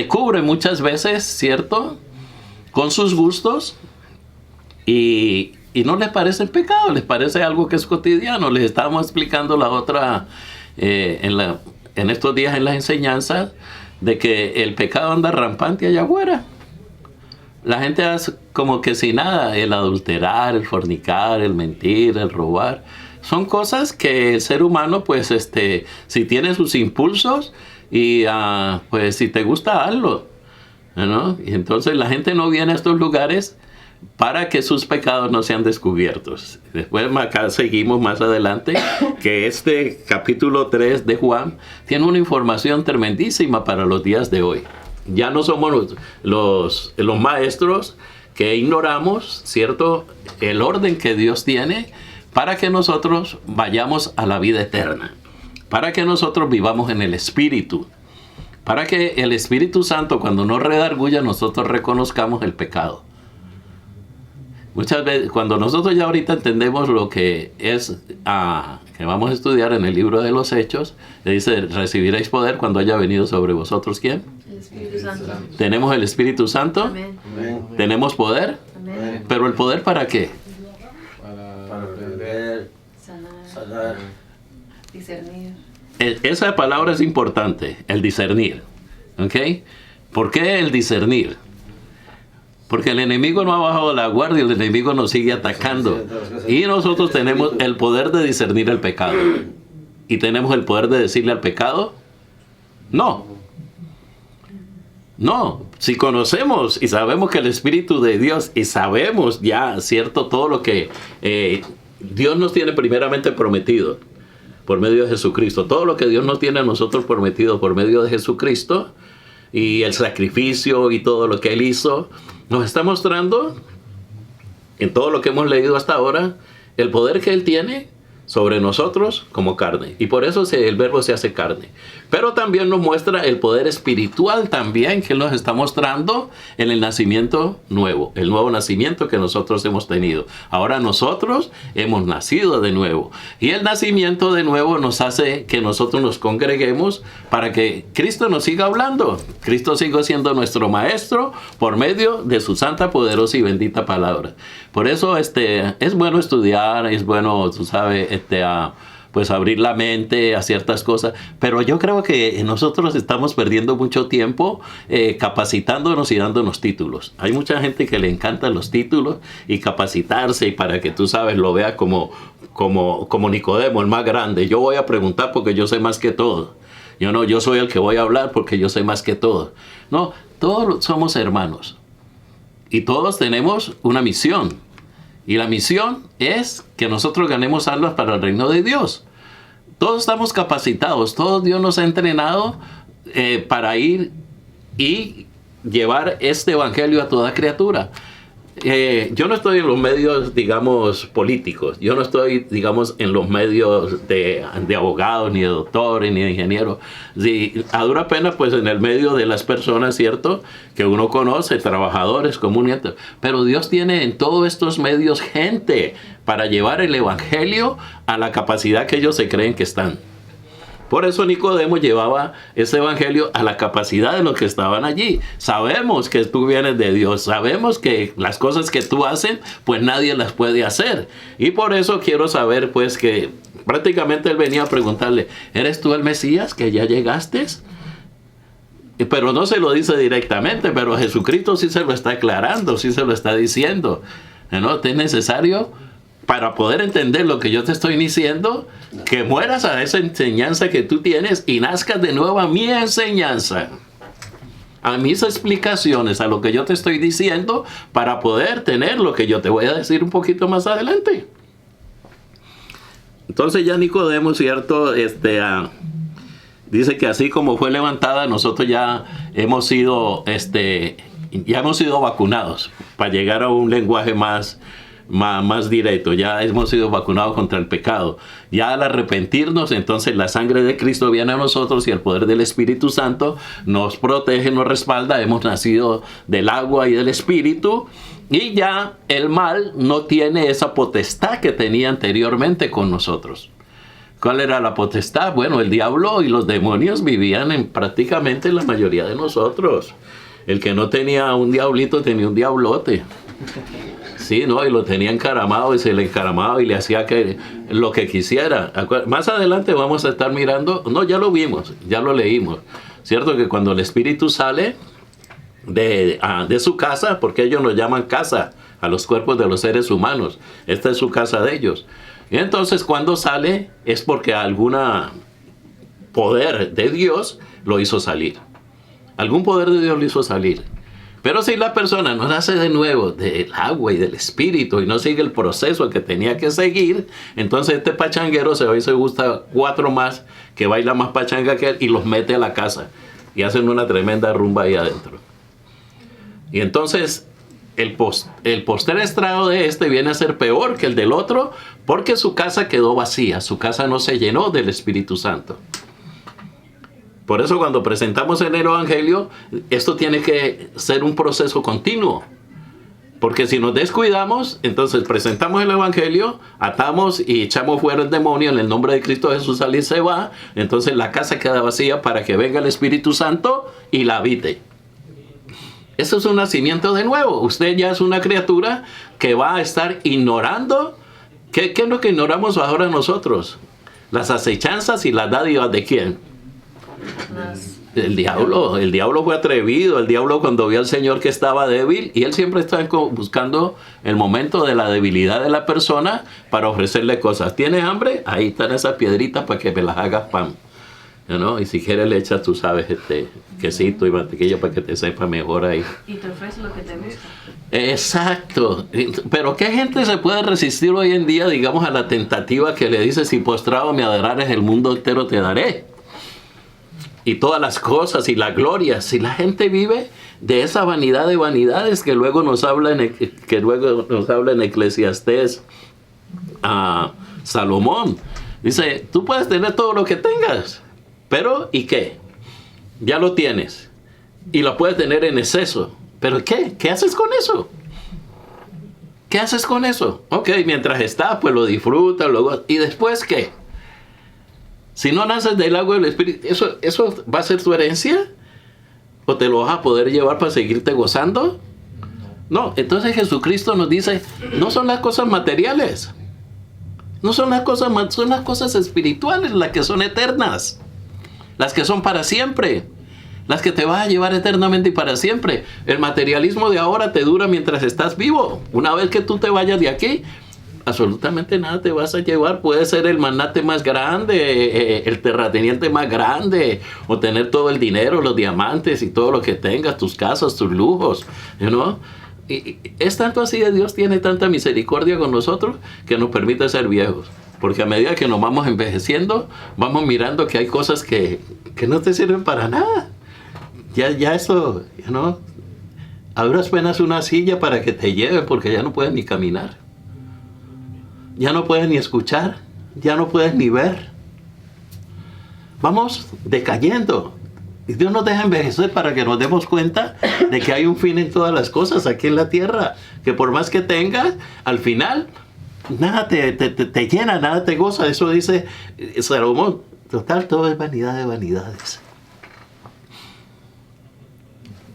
cubre muchas veces, ¿cierto?, con sus gustos, y no les parece pecado, les parece algo que es cotidiano. Les estábamos explicando la otra, en estos días en las enseñanzas, de que el pecado anda rampante allá afuera. La gente hace como que sin nada, el adulterar, el fornicar, el mentir, el robar. Son cosas que el ser humano, pues, si tiene sus impulsos y, pues, si te gusta, hazlo, ¿no? Y entonces la gente no viene a estos lugares para que sus pecados no sean descubiertos. Después acá seguimos más adelante, que este capítulo 3 de Juan tiene una información tremendísima para los días de hoy. Ya no somos los maestros que ignoramos, ¿cierto?, el orden que Dios tiene para que nosotros vayamos a la vida eterna, para que nosotros vivamos en el Espíritu, para que el Espíritu Santo, cuando nos redarguya, nosotros reconozcamos el pecado. Muchas veces, cuando nosotros ya ahorita entendemos lo que es, que vamos a estudiar en el libro de los Hechos, le dice, recibiréis poder cuando haya venido sobre vosotros, ¿quién? El Espíritu Santo. Tenemos el Espíritu Santo. Amén. Tenemos poder. Amén. Pero ¿el poder para qué? Para aprender, sanar. Discernir. Esa palabra es importante, el discernir. ¿Ok? ¿Por qué el discernir? Porque el enemigo no ha bajado la guardia, el enemigo nos sigue atacando. Y nosotros tenemos el poder de discernir el pecado. ¿Y tenemos el poder de decirle al pecado? No. No. Si conocemos y sabemos que el Espíritu de Dios, y sabemos ya, ¿cierto?, todo lo que Dios nos tiene primeramente prometido por medio de Jesucristo. Todo lo que Dios nos tiene a nosotros prometido por medio de Jesucristo, y el sacrificio y todo lo que Él hizo, nos está mostrando, en todo lo que hemos leído hasta ahora, el poder que Él tiene sobre nosotros como carne. Y por eso el verbo se hace carne. Pero también nos muestra el poder espiritual también que Él nos está mostrando en el nacimiento nuevo. El nuevo nacimiento que nosotros hemos tenido. Ahora nosotros hemos nacido de nuevo. Y el nacimiento de nuevo nos hace que nosotros nos congreguemos para que Cristo nos siga hablando. Cristo sigue siendo nuestro maestro por medio de su santa, poderosa y bendita palabra. Por eso es bueno estudiar, es bueno, tú sabes, pues abrir la mente a ciertas cosas, pero yo creo que nosotros estamos perdiendo mucho tiempo capacitándonos y dándonos títulos. Hay mucha gente que le encantan los títulos y capacitarse, y para que tú sabes lo vea como Nicodemo, el más grande. Yo voy a preguntar porque yo sé más que todo. Yo soy el que voy a hablar porque yo sé más que todo. No, todos somos hermanos y todos tenemos una misión. Y la misión es que nosotros ganemos almas para el reino de Dios. Todos estamos capacitados, todos Dios nos ha entrenado para ir y llevar este evangelio a toda criatura. Yo no estoy en los medios, digamos, políticos. Yo no estoy, digamos, en los medios de abogados, ni de doctores, ni de ingenieros. Sí, a dura pena, pues, en el medio de las personas, ¿cierto?, que uno conoce, trabajadores, comunes. Pero Dios tiene en todos estos medios gente para llevar el evangelio a la capacidad que ellos se creen que están. Por eso Nicodemo llevaba ese evangelio a la capacidad de los que estaban allí. Sabemos que tú vienes de Dios. Sabemos que las cosas que tú haces, pues nadie las puede hacer. Y por eso quiero saber, pues, que prácticamente él venía a preguntarle, ¿eres tú el Mesías que ya llegaste? Pero no se lo dice directamente, pero Jesucristo sí se lo está aclarando, sí se lo está diciendo. ¿No? Es necesario, para poder entender lo que yo te estoy diciendo, que mueras a esa enseñanza que tú tienes y nazcas de nuevo a mi enseñanza, a mis explicaciones, a lo que yo te estoy diciendo, para poder tener lo que yo te voy a decir un poquito más adelante. Entonces ya Nicodemo, ¿cierto?, dice que así como fue levantada, nosotros ya hemos sido vacunados para llegar a un lenguaje más más directo. Ya hemos sido vacunados contra el pecado. Ya al arrepentirnos, entonces la sangre de Cristo viene a nosotros y el poder del Espíritu Santo nos protege, nos respalda. Hemos nacido del agua y del Espíritu. Y ya el mal no tiene esa potestad que tenía anteriormente con nosotros. ¿Cuál era la potestad? Bueno, el diablo y los demonios vivían en prácticamente la mayoría de nosotros. El que no tenía un diablito tenía un diablote. Sí, ¿no? Y lo tenía encaramado y se le encaramaba y le hacía lo que quisiera. Más adelante vamos a estar mirando, no, ya lo vimos, ya lo leímos. Cierto que cuando el espíritu sale de su casa, porque ellos nos llaman casa a los cuerpos de los seres humanos, esta es su casa de ellos. Y entonces cuando sale es porque algún poder de Dios lo hizo salir. Algún poder de Dios lo hizo salir. Pero si la persona no nace de nuevo del agua y del espíritu y no sigue el proceso que tenía que seguir, entonces este pachanguero se va y se gusta 4 más que baila más pachanga que él y los mete a la casa y hacen una tremenda rumba ahí adentro. Y entonces el postrer estrago de este viene a ser peor que el del otro porque su casa quedó vacía, su casa no se llenó del Espíritu Santo. Por eso cuando presentamos en el Evangelio, esto tiene que ser un proceso continuo. Porque si nos descuidamos, entonces presentamos el Evangelio, atamos y echamos fuera el demonio en el nombre de Cristo Jesús, sale y se va. Entonces la casa queda vacía para que venga el Espíritu Santo y la habite. Eso es un nacimiento de nuevo. Usted ya es una criatura que va a estar ignorando. ¿Qué es lo que ignoramos ahora nosotros? Las acechanzas y las dádivas de ¿quién? El diablo fue atrevido. El diablo cuando vio al Señor que estaba débil, y él siempre está buscando el momento de la debilidad de la persona para ofrecerle cosas. ¿Tienes hambre? Ahí están esas piedritas para que me las hagas pan, ¿no? Y si quieres le echas, tú sabes, quesito y mantequilla para que te sepa mejor ahí. Y te ofrece lo que te gusta. Exacto. Pero ¿qué gente se puede resistir hoy en día, digamos, a la tentativa que le dice: si postrado me adorares, el mundo entero te daré? Y todas las cosas y la gloria. Si la gente vive de esa vanidad de vanidades que luego nos habla en Eclesiastés a Salomón. Dice: tú puedes tener todo lo que tengas, pero ¿y qué? Ya lo tienes. Y lo puedes tener en exceso. ¿Pero qué? ¿Qué haces con eso? ¿Qué haces con eso? Ok, mientras está, pues lo disfrutas, luego. ¿Y después qué? Si no naces del agua del Espíritu, ¿eso va a ser tu herencia? ¿O te lo vas a poder llevar para seguirte gozando? No, entonces Jesucristo nos dice: no son las cosas materiales. No son las cosas, son las cosas espirituales las que son eternas. Las que son para siempre. Las que te vas a llevar eternamente y para siempre. El materialismo de ahora te dura mientras estás vivo. Una vez que tú te vayas de aquí, absolutamente nada te vas a llevar. Puede ser el magnate más grande, el terrateniente más grande, o tener todo el dinero, los diamantes y todo lo que tengas, tus casas, tus lujos, ¿no? Y es tanto así que Dios tiene tanta misericordia con nosotros que nos permite ser viejos. Porque a medida que nos vamos envejeciendo, vamos mirando que hay cosas que no te sirven para nada. Ya eso, ¿no? A duras penas una silla para que te lleve, porque ya no puedes ni caminar. Ya no puedes ni escuchar, ya no puedes ni ver. Vamos decayendo. Y Dios nos deja envejecer para que nos demos cuenta de que hay un fin en todas las cosas aquí en la tierra. Que por más que tengas, al final, nada te llena, nada te goza. Eso dice Salomón. Total, todo es vanidad de vanidades.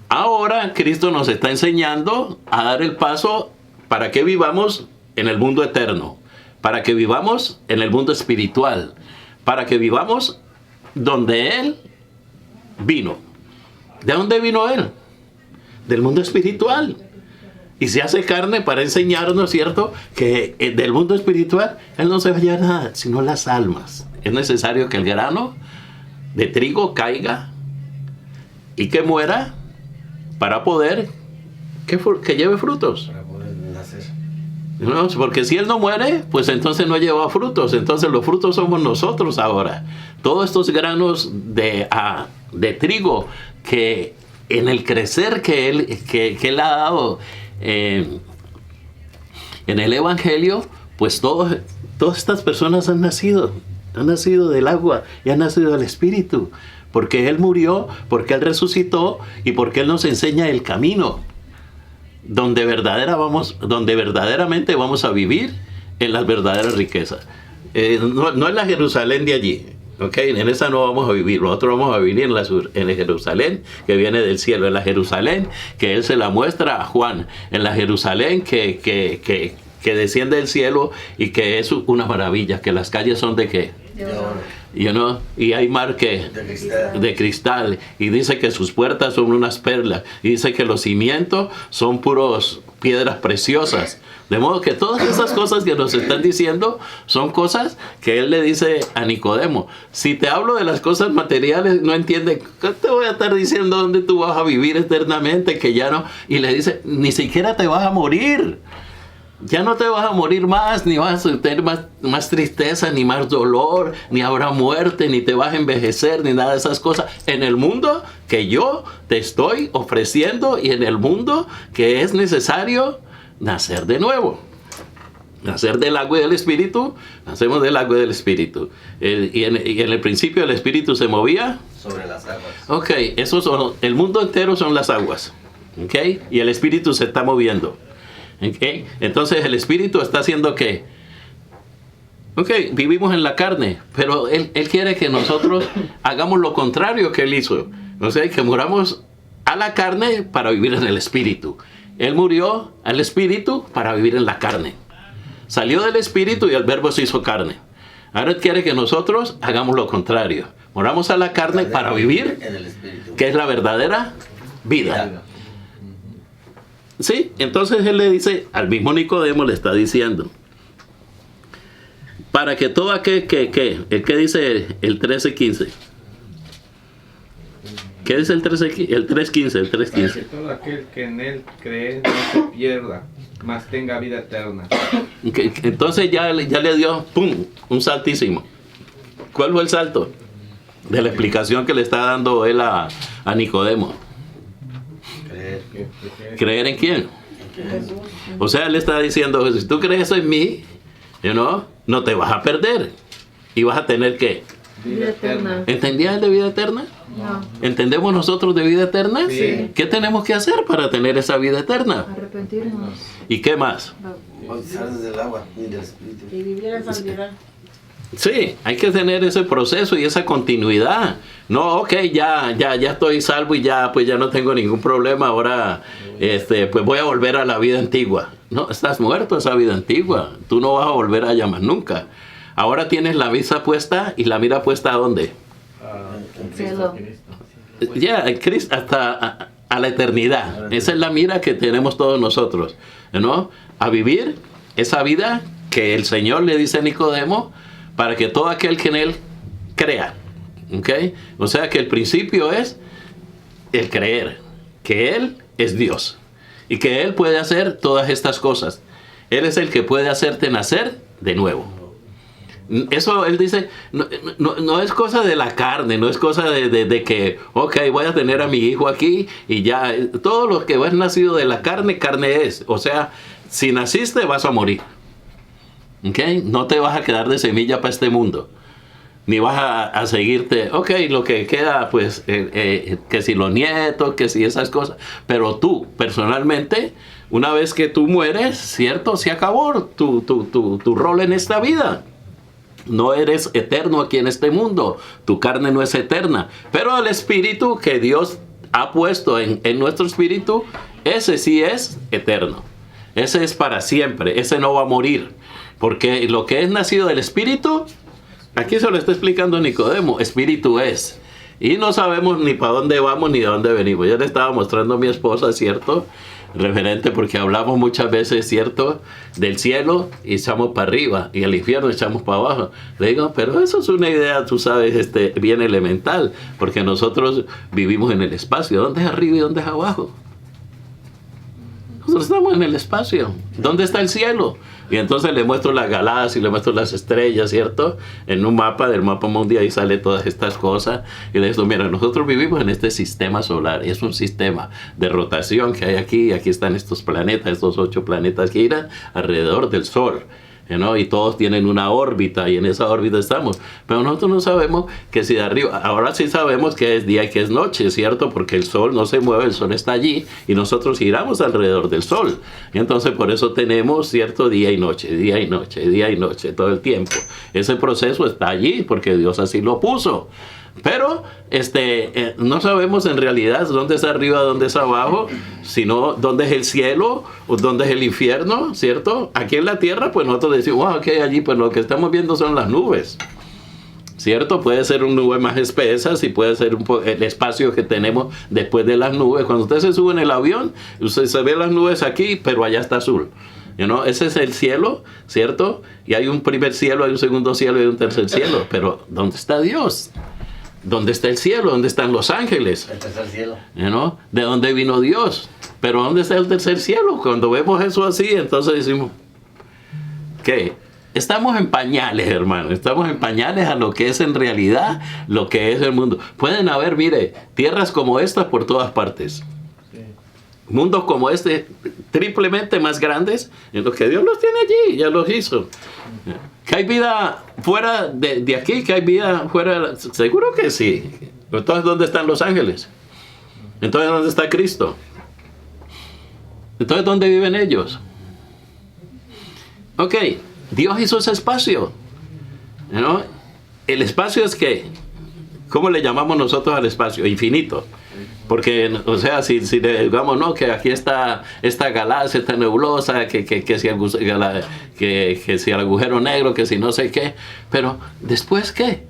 Ahora Cristo nos está enseñando a dar el paso para que vivamos en el mundo eterno. Para que vivamos en el mundo espiritual, para que vivamos donde Él vino. ¿De dónde vino Él? Del mundo espiritual. Y se hace carne para enseñarnos, ¿cierto?, que del mundo espiritual Él no se va a llevar nada, sino las almas. Es necesario que el grano de trigo caiga y que muera para poder que lleve frutos. No, porque si Él no muere, pues entonces no lleva frutos. Entonces los frutos somos nosotros ahora. Todos estos granos de trigo que en el crecer que Él ha dado En el Evangelio, pues todas estas personas han nacido del agua y han nacido del Espíritu, porque Él murió, porque Él resucitó y porque Él nos enseña el camino donde verdaderamente vamos a vivir en las verdaderas riquezas. No es la Jerusalén de allí, ¿ok? En esa no vamos a vivir. Nosotros vamos a vivir en la Jerusalén que viene del cielo, en la Jerusalén que Él se la muestra a Juan, en la Jerusalén que desciende del cielo y que es una maravilla, que las calles son de ¿qué? Y hay mar que de cristal, y dice que sus puertas son unas perlas, y dice que los cimientos son puros piedras preciosas. De modo que todas esas cosas que nos están diciendo son cosas que Él le dice a Nicodemo. Si te hablo de las cosas materiales, no entiende. ¿Qué te voy a estar diciendo dónde tú vas a vivir eternamente? Que ya no. Y le dice, ni siquiera te vas a morir. Ya no te vas a morir más, ni vas a tener más tristeza, ni más dolor, ni habrá muerte, ni te vas a envejecer, ni nada de esas cosas. En el mundo que yo te estoy ofreciendo y en el mundo que es necesario nacer de nuevo. Nacer del agua y del Espíritu, nacemos del agua y del Espíritu. Y en el principio el Espíritu se movía sobre las aguas. Ok, el mundo entero son las aguas. Ok, y el Espíritu se está moviendo. Okay. Entonces el Espíritu está haciendo ¿qué? Ok, vivimos en la carne, pero Él quiere que nosotros hagamos lo contrario que Él hizo. O sea, que muramos a la carne para vivir en el Espíritu. Él murió al Espíritu para vivir en la carne. Salió del Espíritu y el Verbo se hizo carne. Ahora Él quiere que nosotros hagamos lo contrario. Moramos a la carne para vivir en el Espíritu, que es la verdadera vida. Sí, entonces Él le dice, al mismo Nicodemo le está diciendo, para que todo aquel el que dice el 13:15. ¿Qué dice el 13:15? El 3:15, Para que todo aquel que en Él cree no se pierda, mas tenga vida eterna. Entonces ya le dio, ¡pum!, un saltísimo. ¿Cuál fue el salto? De la explicación que le está dando Él a Nicodemo. ¿Creer en quién? Jesús. O sea, Él está diciendo, si tú crees en mí, no te vas a perder. Y vas a tener ¿qué? Vida eterna. ¿Entendías de vida eterna? No. ¿Entendemos nosotros de vida eterna? Sí. ¿Qué tenemos que hacer para tener esa vida eterna? Arrepentirnos. ¿Y qué más? bautizarse del agua y del Espíritu. Y vivir en santidad. Sí, hay que tener ese proceso y esa continuidad. No, ok, ya estoy salvo y pues ya no tengo ningún problema. Ahora, pues voy a volver a la vida antigua. No, estás muerto a esa vida antigua. Tú no vas a volver a llamar nunca. Ahora tienes la vista puesta y la mira puesta ¿a dónde? Cielo. Ya, en Cristo, hasta a la eternidad. Esa es la mira que tenemos todos nosotros, ¿no? A vivir esa vida que el Señor le dice a Nicodemo, para que todo aquel que en Él crea. ¿Ok? O sea que el principio es el creer, que Él es Dios y que Él puede hacer todas estas cosas. Él es el que puede hacerte nacer de nuevo. Eso Él dice, no es cosa de la carne, no es cosa de que, ok, voy a tener a mi hijo aquí y ya, todo lo que es nacido de la carne, carne es. O sea, si naciste vas a morir. Okay. No te vas a quedar de semilla para este mundo, ni vas a seguirte, ok, lo que queda, pues, que si los nietos, que si esas cosas, pero tú, personalmente, una vez que tú mueres, ¿cierto? Se acabó tu rol en esta vida. No eres eterno aquí en este mundo, tu carne no es eterna, pero el espíritu que Dios ha puesto en nuestro espíritu, ese sí es eterno, ese es para siempre, ese no va a morir. Porque lo que es nacido del Espíritu, aquí se lo está explicando Nicodemo, Espíritu es. Y no sabemos ni para dónde vamos ni de dónde venimos. Yo le estaba mostrando a mi esposa, ¿cierto? Referente, porque hablamos muchas veces, ¿cierto? Del cielo y echamos para arriba y el infierno echamos para abajo. Le digo, pero eso es una idea, tú sabes, bien elemental. Porque nosotros vivimos en el espacio. ¿Dónde es arriba y dónde es abajo? Nosotros estamos en el espacio. ¿Dónde está el cielo? Y entonces le muestro las galaxias, le muestro las estrellas, ¿cierto? En un mapa del mapa mundial y sale todas estas cosas. Y le digo, mira, nosotros vivimos en este sistema solar. Es un sistema de rotación que hay aquí. Aquí están estos planetas, estos 8 planetas que giran alrededor del Sol. ¿No? Y todos tienen una órbita y en esa órbita estamos. Pero nosotros no sabemos que si de arriba, ahora sí sabemos que es día y que es noche, ¿cierto? Porque el sol no se mueve, el sol está allí y nosotros giramos alrededor del sol. Y entonces por eso tenemos cierto día y noche, día y noche, día y noche, todo el tiempo. Ese proceso está allí porque Dios así lo puso. Pero no sabemos en realidad dónde es arriba, dónde es abajo, sino dónde es el cielo o dónde es el infierno, ¿cierto? Aquí en la tierra, pues nosotros decimos, wow, ¿qué hay allí? Pues lo que estamos viendo son las nubes, ¿cierto? Puede ser una nube más espesa, y puede ser el espacio que tenemos después de las nubes. Cuando usted se sube en el avión, usted se ve las nubes aquí, pero allá está azul. Ese es el cielo, ¿cierto? Y hay un primer cielo, hay un segundo cielo y hay un tercer cielo. Pero ¿dónde está Dios? ¿Dónde está el cielo? ¿Dónde están los ángeles? El tercer cielo. ¿De dónde vino Dios? Pero ¿dónde está el tercer cielo? Cuando vemos eso así, entonces decimos, ¿qué? Estamos en pañales, hermano. Estamos en pañales a lo que es en realidad, lo que es el mundo. Pueden haber, mire, tierras como estas por todas partes. Sí. Mundos como este, triplemente más grandes, en los que Dios los tiene allí, ya los hizo. ¿Que hay vida fuera de aquí? ¿Que hay vida fuera? Seguro que sí. Entonces, ¿dónde están los ángeles? Entonces, ¿dónde está Cristo? Entonces, ¿dónde viven ellos? Ok, Dios hizo ese espacio. ¿No? El espacio es que, ¿cómo le llamamos nosotros al espacio? Infinito. Porque, o sea, si digamos, no, que aquí está esta galaxia, esta nebulosa, que si el agujero negro, que si no sé qué. Pero, ¿después qué?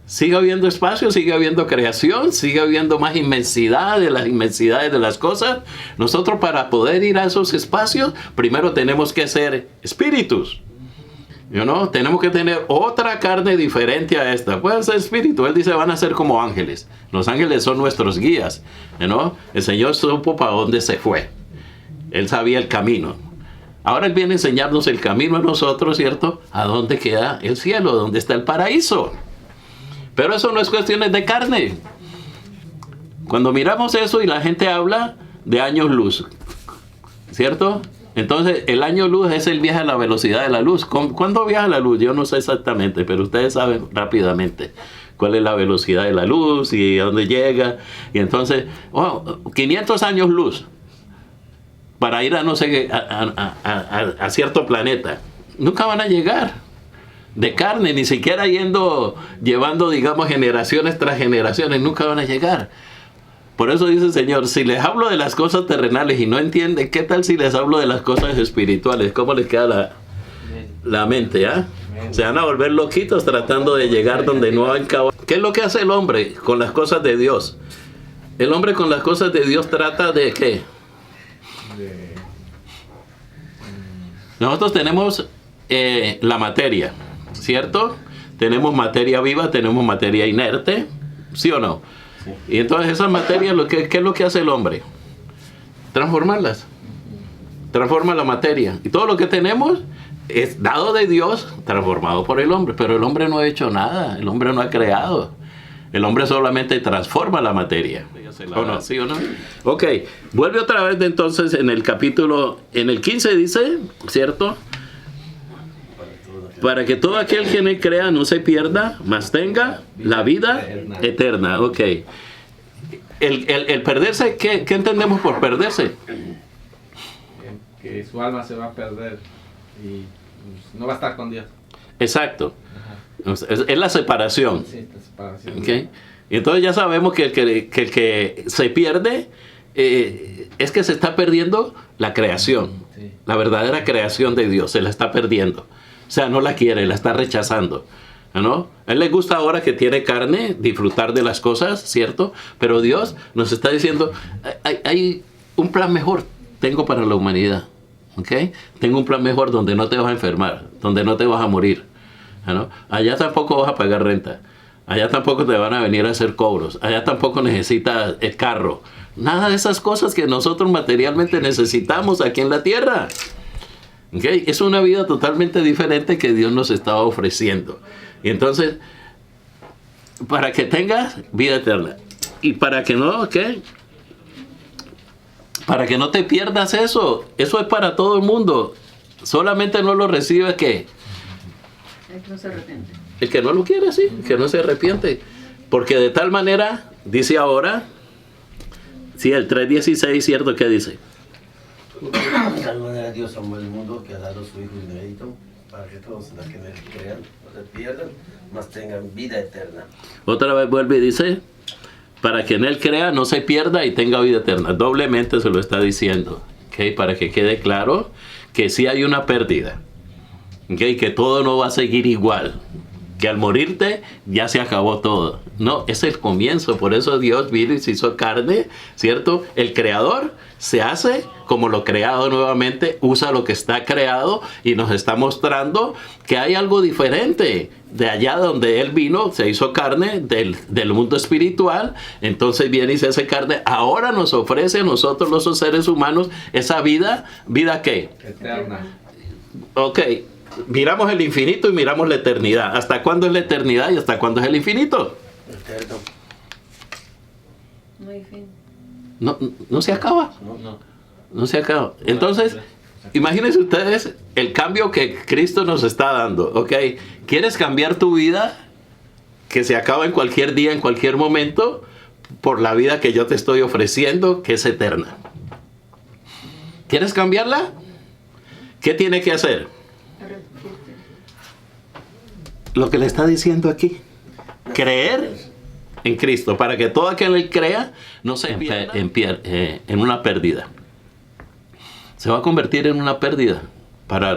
Sigue habiendo espacio, sigue habiendo creación, sigue habiendo más inmensidad de las inmensidades de las cosas. Nosotros, para poder ir a esos espacios, primero tenemos que ser espíritus. Tenemos que tener otra carne diferente a esta. Puede ser espíritu. Él dice, van a ser como ángeles. Los ángeles son nuestros guías. El Señor supo para dónde se fue. Él sabía el camino. Ahora Él viene a enseñarnos el camino a nosotros, ¿cierto? A dónde queda el cielo, dónde está el paraíso. Pero eso no es cuestiones de carne. Cuando miramos eso y la gente habla de años luz, ¿cierto? Entonces, el año luz es el viaje a la velocidad de la luz. ¿Cuándo viaja la luz? Yo no sé exactamente, pero ustedes saben rápidamente cuál es la velocidad de la luz y a dónde llega. Y entonces, 500 años luz para ir a no sé a cierto planeta. Nunca van a llegar de carne, ni siquiera llevando, digamos, generaciones tras generaciones. Nunca van a llegar. Por eso dice el Señor, si les hablo de las cosas terrenales y no entienden, ¿qué tal si les hablo de las cosas espirituales? ¿Cómo les queda la mente? Se van a volver loquitos tratando de llegar donde no han acabado. ¿Qué es lo que hace el hombre con las cosas de Dios? El hombre con las cosas de Dios trata de ¿qué? Nosotros tenemos la materia, ¿cierto? Tenemos materia viva, tenemos materia inerte, ¿sí o no? Y entonces esas materias, ¿qué es lo que hace el hombre? Transformarlas. Transforma la materia. Y todo lo que tenemos es dado de Dios, transformado por el hombre. Pero el hombre no ha hecho nada. El hombre no ha creado. El hombre solamente transforma la materia. ¿O no? ¿Sí o no? Ok. Vuelve otra vez entonces en el capítulo, en el 15 dice, ¿cierto? Para que todo aquel que en él crea no se pierda, mas tenga la vida eterna. Ok. El perderse, ¿qué entendemos por perderse? Que su alma se va a perder y no va a estar con Dios. Exacto. Es la separación. Sí, la separación. Okay. Y entonces ya sabemos que el que se pierde es que se está perdiendo la creación. Sí. La verdadera creación de Dios. Se la está perdiendo. O sea, no la quiere, la está rechazando, ¿no? A él le gusta ahora que tiene carne, disfrutar de las cosas, ¿cierto? Pero Dios nos está diciendo, hay un plan mejor tengo para la humanidad, ¿ok? Tengo un plan mejor donde no te vas a enfermar, donde no te vas a morir, ¿no? Allá tampoco vas a pagar renta, allá tampoco te van a venir a hacer cobros, allá tampoco necesitas el carro, Nada de esas cosas que nosotros materialmente necesitamos aquí en la tierra. ¿Okay? Es una vida totalmente diferente que Dios nos está ofreciendo. Y entonces, para que tengas vida eterna. Y para que no, ¿qué? Para que no te pierdas eso. Eso es para todo el mundo. Solamente no lo recibe, ¿qué? El que no se arrepiente. El que no lo quiere, sí. El que no se arrepiente. Porque de tal manera, dice ahora, sí, el 3:16, ¿cierto? ¿Qué dice? De tal manera Dios amó el mundo que ha dado su Hijo unigénito para que todos los que en él crean no se pierdan, mas tengan vida eterna. Otra vez vuelve y dice, para que en él crea, no se pierda y tenga vida eterna. Doblemente se lo está diciendo, ¿okay? Para que quede claro que sí hay una pérdida, ¿okay? Que todo no va a seguir igual, que al morirte ya se acabó todo. No, es el comienzo. Por eso Dios vino y se hizo carne, ¿cierto? El creador se hace como lo creado nuevamente, usa lo que está creado y nos está mostrando que hay algo diferente. De allá donde Él vino, se hizo carne del mundo espiritual, entonces viene y se hace carne. Ahora nos ofrece a nosotros los seres humanos esa vida. ¿Vida qué? Eterna. Ok, miramos el infinito y miramos la eternidad. ¿Hasta cuándo es la eternidad y hasta cuándo es el infinito? Eterno. No hay fin. No se acaba. No se acaba. Entonces, imagínense ustedes el cambio que Cristo nos está dando. ¿Ok? ¿Quieres cambiar tu vida? Que se acaba en cualquier día, en cualquier momento, por la vida que yo te estoy ofreciendo, que es eterna. ¿Quieres cambiarla? ¿Qué tiene que hacer? Lo que le está diciendo aquí. Creer en Cristo, para que todo aquel que crea no se pierda en una pérdida. Se va a convertir en una pérdida para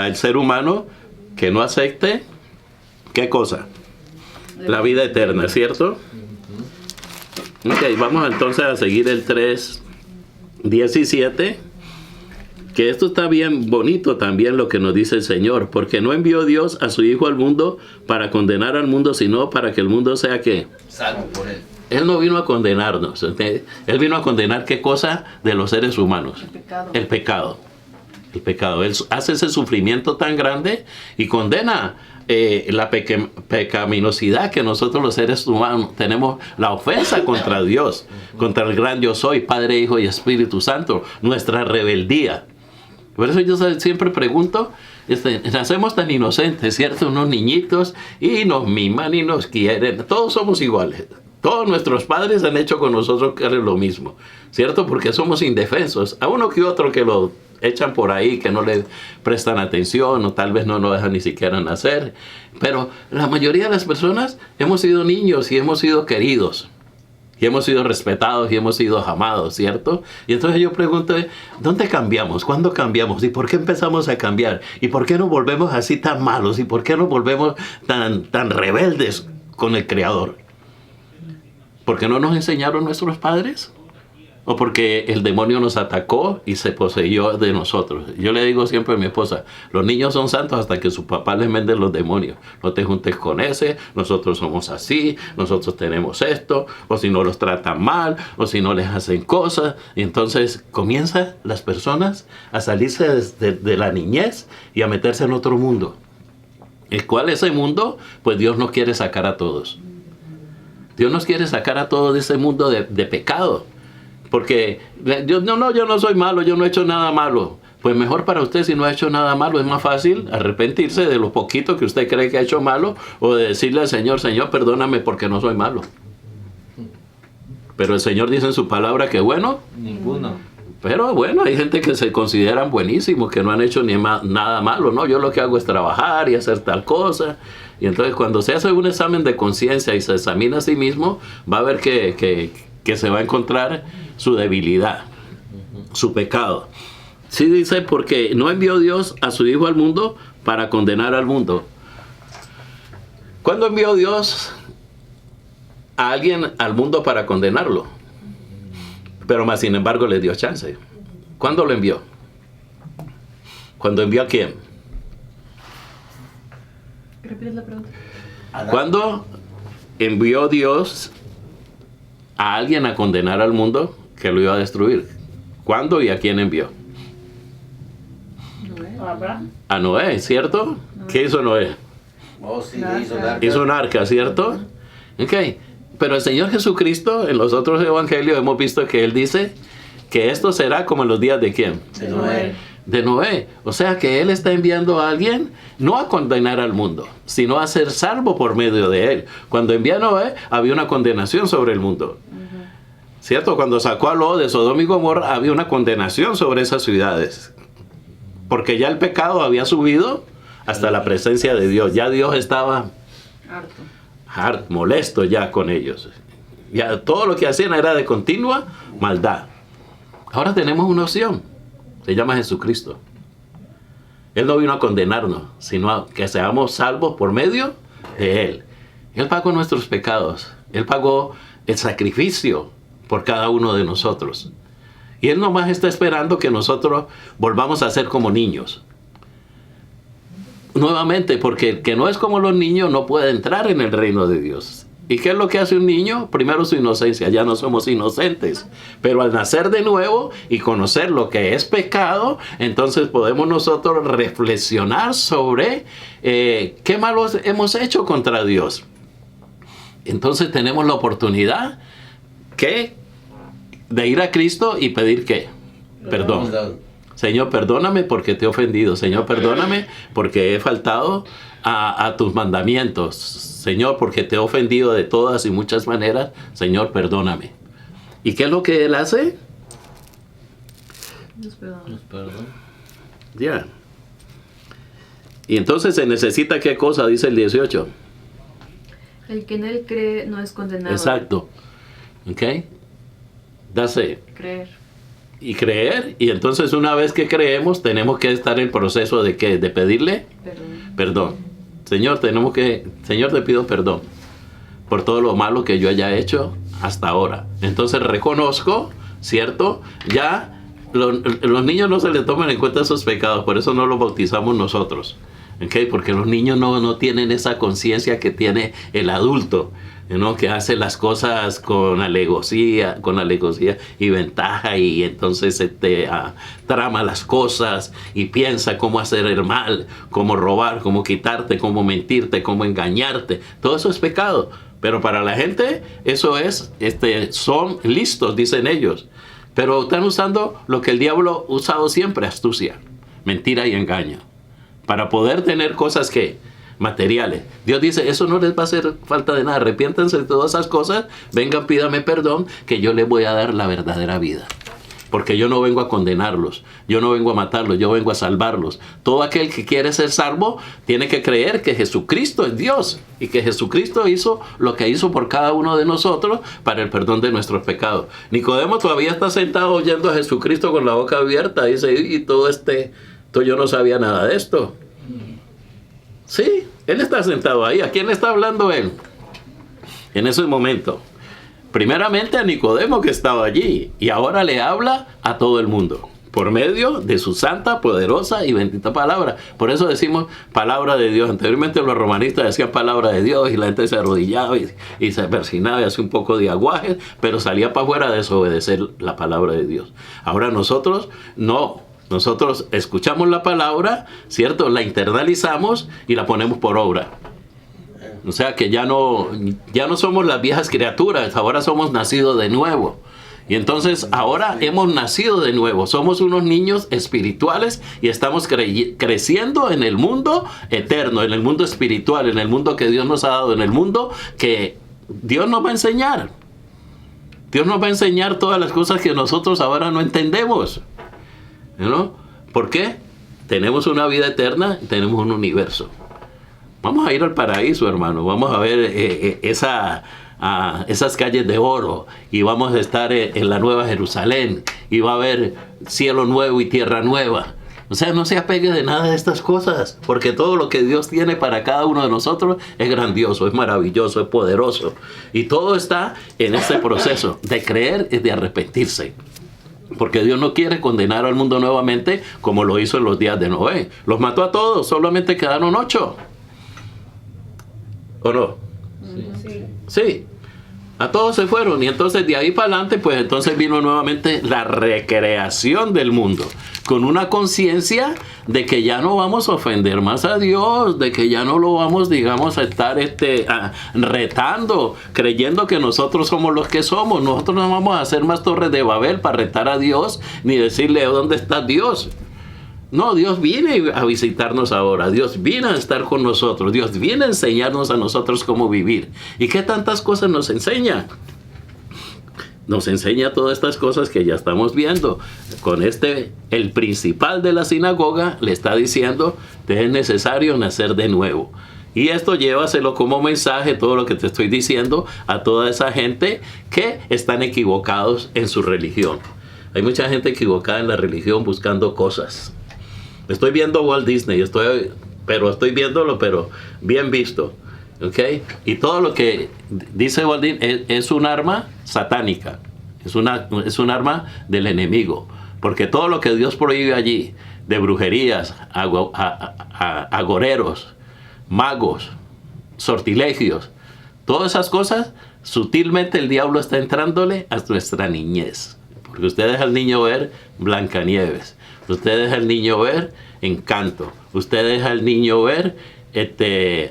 el ser humano que no acepte, ¿qué cosa? La vida eterna, ¿cierto? Ok, vamos entonces a seguir el 3:17. Que esto está bien bonito también lo que nos dice el Señor, porque no envió Dios a su Hijo al mundo para condenar al mundo, sino para que el mundo sea ¿qué? Salvo por él. Él no vino a condenarnos, ¿entiendes? Él vino a condenar ¿qué cosa? De los seres humanos. El pecado. El pecado. Él hace ese sufrimiento tan grande y condena la pecaminosidad que nosotros los seres humanos tenemos, la ofensa contra Dios, contra el gran yo soy, Padre, Hijo y Espíritu Santo, nuestra rebeldía. Por eso yo siempre pregunto, nacemos tan inocentes, ¿cierto? Unos niñitos y nos miman y nos quieren. Todos somos iguales. Todos nuestros padres han hecho con nosotros lo mismo, ¿cierto? Porque somos indefensos. A uno que otro que lo echan por ahí, que no le prestan atención o tal vez no nos dejan ni siquiera nacer. Pero la mayoría de las personas hemos sido niños y hemos sido queridos. Y hemos sido respetados y hemos sido amados, ¿cierto? Y entonces yo pregunto, ¿dónde cambiamos? ¿Cuándo cambiamos? ¿Y por qué empezamos a cambiar? ¿Y por qué nos volvemos así tan malos? ¿Y por qué nos volvemos tan rebeldes con el Creador? ¿Por qué no nos enseñaron nuestros padres? ¿O porque el demonio nos atacó y se poseyó de nosotros? Yo le digo siempre a mi esposa, los niños son santos hasta que sus papás les venden los demonios. No te juntes con ese, nosotros somos así, nosotros tenemos esto, o si no los tratan mal, o si no les hacen cosas. Y entonces comienzan las personas a salirse de la niñez y a meterse en otro mundo. ¿Y cuál es ese mundo? Pues Dios nos quiere sacar a todos. Dios nos quiere sacar a todos de ese mundo de pecado. Porque yo no soy malo, yo no he hecho nada malo. Pues mejor para usted si no ha hecho nada malo, es más fácil arrepentirse de lo poquito que usted cree que ha hecho malo o de decirle al Señor, Señor, perdóname porque no soy malo. Pero el Señor dice en su palabra que bueno. Ninguno. Pero bueno, hay gente que se consideran buenísimos, que no han hecho nada malo, ¿no? Yo lo que hago es trabajar y hacer tal cosa. Y entonces cuando se hace un examen de conciencia y se examina a sí mismo, va a ver que se va a encontrar su debilidad, su pecado. Sí dice, porque no envió Dios a su Hijo al mundo para condenar al mundo. ¿Cuándo envió Dios a alguien al mundo para condenarlo? Pero más sin embargo le dio chance. ¿Cuándo lo envió? ¿Cuándo envió a quién? ¿Repites la pregunta? ¿Cuándo envió Dios a alguien a condenar al mundo que lo iba a destruir. ¿Cuándo y a quién envió? Abraham. A Noé, ¿cierto? ¿Qué hizo Noé? Oh, sí, hizo el arca. Hizo un arca, ¿cierto? Ok. Pero el Señor Jesucristo, en los otros evangelios hemos visto que Él dice que esto será como en los días de ¿quién? De Noé. De Noé. O sea que Él está enviando a alguien no a condenar al mundo, sino a ser salvo por medio de Él. Cuando envía a Noé, había una condenación sobre el mundo. ¿Cierto? Cuando sacó a Lot de Sodoma y Gomorra, había una condenación sobre esas ciudades. Porque ya el pecado había subido hasta la presencia de Dios. Ya Dios estaba molesto ya con ellos. Ya todo lo que hacían era de continua maldad. Ahora tenemos una opción. Se llama Jesucristo. Él no vino a condenarnos, sino a que seamos salvos por medio de Él. Él pagó nuestros pecados. Él pagó el sacrificio por cada uno de nosotros. Y Él nomás está esperando que nosotros volvamos a ser como niños. Nuevamente, porque el que no es como los niños no puede entrar en el reino de Dios. ¿Y qué es lo que hace un niño? Primero su inocencia, ya no somos inocentes. Pero al nacer de nuevo y conocer lo que es pecado, entonces podemos nosotros reflexionar sobre qué malos hemos hecho contra Dios. Entonces tenemos la oportunidad de ir a Cristo y pedir ¿qué? Perdón. Señor, perdóname porque te he ofendido. Señor, perdóname porque he faltado a tus mandamientos. Señor, porque te he ofendido de todas y muchas maneras. Señor, perdóname. ¿Y qué es lo que Él hace? Nos perdona. Ya. Y entonces se necesita ¿qué cosa? Dice el 18. El que en Él cree no es condenado. Exacto. ¿Ok? Dase. Creer. Y creer, y entonces una vez que creemos tenemos que estar en el proceso de ¿qué? De pedirle perdón. Señor, Señor, te pido perdón por todo lo malo que yo haya hecho hasta ahora. Entonces reconozco, ¿cierto? Ya los niños no se les toman en cuenta esos pecados, por eso no los bautizamos nosotros. ¿Okay? Porque los niños no tienen esa conciencia que tiene el adulto, ¿no? Que hace las cosas con alevosía y ventaja, y entonces trama las cosas y piensa cómo hacer el mal, cómo robar, cómo quitarte, cómo mentirte, cómo engañarte. Todo eso es pecado. Pero para la gente eso es, son listos, dicen ellos. Pero están usando lo que el diablo ha usado siempre: astucia, mentira y engaño, para poder tener cosas que materiales. Dios dice, eso no les va a hacer falta de nada. Arrepiéntanse de todas esas cosas, vengan, pídame perdón, que yo les voy a dar la verdadera vida. Porque yo no vengo a condenarlos, yo no vengo a matarlos, yo vengo a salvarlos. Todo aquel que quiere ser salvo tiene que creer que Jesucristo es Dios y que Jesucristo hizo lo que hizo por cada uno de nosotros para el perdón de nuestros pecados. Nicodemo todavía está sentado oyendo a Jesucristo con la boca abierta. Dice, y yo no sabía nada de esto. Sí, él está sentado ahí. ¿A quién le está hablando él? En ese momento. Primeramente a Nicodemo, que estaba allí, y ahora le habla a todo el mundo por medio de su santa, poderosa y bendita palabra. Por eso decimos palabra de Dios. Anteriormente los romanistas decían palabra de Dios y la gente se arrodillaba y se persinaba y hacía un poco de aguaje, pero salía para afuera a desobedecer la palabra de Dios. Ahora nosotros no. Nosotros escuchamos la palabra, ¿cierto? La internalizamos y la ponemos por obra. O sea que ya no somos las viejas criaturas, ahora somos nacidos de nuevo. Y entonces ahora hemos nacido de nuevo, somos unos niños espirituales y estamos creciendo en el mundo eterno, en el mundo espiritual, en el mundo que Dios nos ha dado, en el mundo que Dios nos va a enseñar. Dios nos va a enseñar todas las cosas que nosotros ahora no entendemos, ¿no? ¿Por qué? Tenemos una vida eterna, tenemos un universo. Vamos a ir al paraíso, hermano. Vamos a ver esas calles de oro, y vamos a estar en la Nueva Jerusalén, y va a haber cielo nuevo y tierra nueva. O sea, no se apegue de nada de estas cosas, porque todo lo que Dios tiene para cada uno de nosotros es grandioso, es maravilloso, es poderoso. Y todo está en este proceso de creer y de arrepentirse. Porque Dios no quiere condenar al mundo nuevamente como lo hizo en los días de Noé. Los mató a todos, solamente quedaron 8. ¿O no? Sí. Sí. A todos se fueron. Y entonces de ahí para adelante, pues entonces vino nuevamente la recreación del mundo. Con una conciencia de que ya no vamos a ofender más a Dios, de que ya no lo vamos, digamos, a estar retando, creyendo que nosotros somos los que somos. Nosotros no vamos a hacer más torres de Babel para retar a Dios, ni decirle dónde está Dios. No, Dios viene a visitarnos ahora. Dios viene a estar con nosotros. Dios viene a enseñarnos a nosotros cómo vivir. ¿Y qué tantas cosas nos enseña? Nos enseña todas estas cosas que ya estamos viendo. Con el principal de la sinagoga le está diciendo, te es necesario nacer de nuevo. Y esto llévaselo como mensaje, todo lo que te estoy diciendo, a toda esa gente que están equivocados en su religión. Hay mucha gente equivocada en la religión buscando cosas. Estoy viendo Walt Disney, estoy viéndolo, pero bien visto, ¿ok? Y todo lo que dice Walt Disney es un arma satánica, es un arma del enemigo, porque todo lo que Dios prohíbe allí, de brujerías, agoreros, magos, sortilegios, todas esas cosas, sutilmente el diablo está entrándole a nuestra niñez, porque usted deja al niño ver Blancanieves. Usted deja al niño ver Encanto. Usted deja al niño ver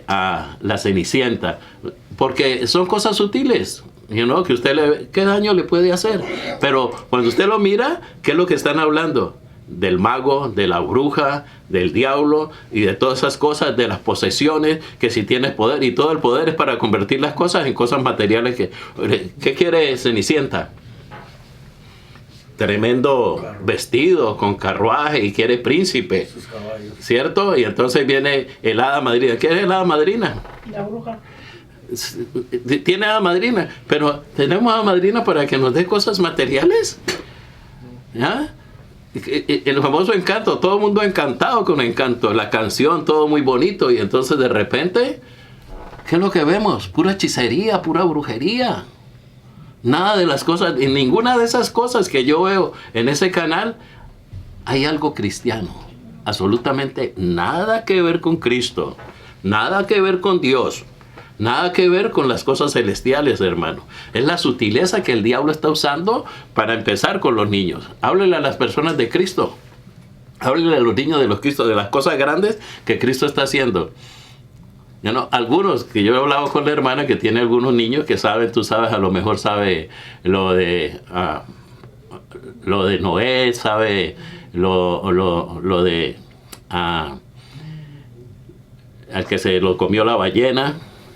a la Cenicienta. Porque son cosas sutiles, que ¿qué daño le puede hacer? Pero cuando usted lo mira, ¿qué es lo que están hablando? Del mago, de la bruja, del diablo y de todas esas cosas, de las posesiones, que si tienes poder, y todo el poder es para convertir las cosas en cosas materiales. ¿Qué quiere Cenicienta? Tremendo vestido con carruaje y quiere príncipe, ¿cierto? Y entonces viene el hada madrina. ¿Qué es el hada madrina? La bruja. Tiene hada madrina, pero tenemos hada madrina para que nos dé cosas materiales. ¿Ya? El famoso Encanto, todo el mundo encantado con Encanto, la canción, todo muy bonito, y entonces de repente, ¿qué es lo que vemos? Pura hechicería, pura brujería. Nada de las cosas, en ninguna de esas cosas que yo veo en ese canal hay algo cristiano. Absolutamente nada que ver con Cristo, nada que ver con Dios, nada que ver con las cosas celestiales, hermano. Es la sutileza que el diablo está usando para empezar con los niños. Háblele a las personas de Cristo, háblele a los niños de los Cristo, de las cosas grandes que Cristo está haciendo. Algunos, que yo he hablado con la hermana que tiene algunos niños que saben, tú sabes, a lo mejor sabe lo de Noé, sabe lo de al que se lo comió la ballena,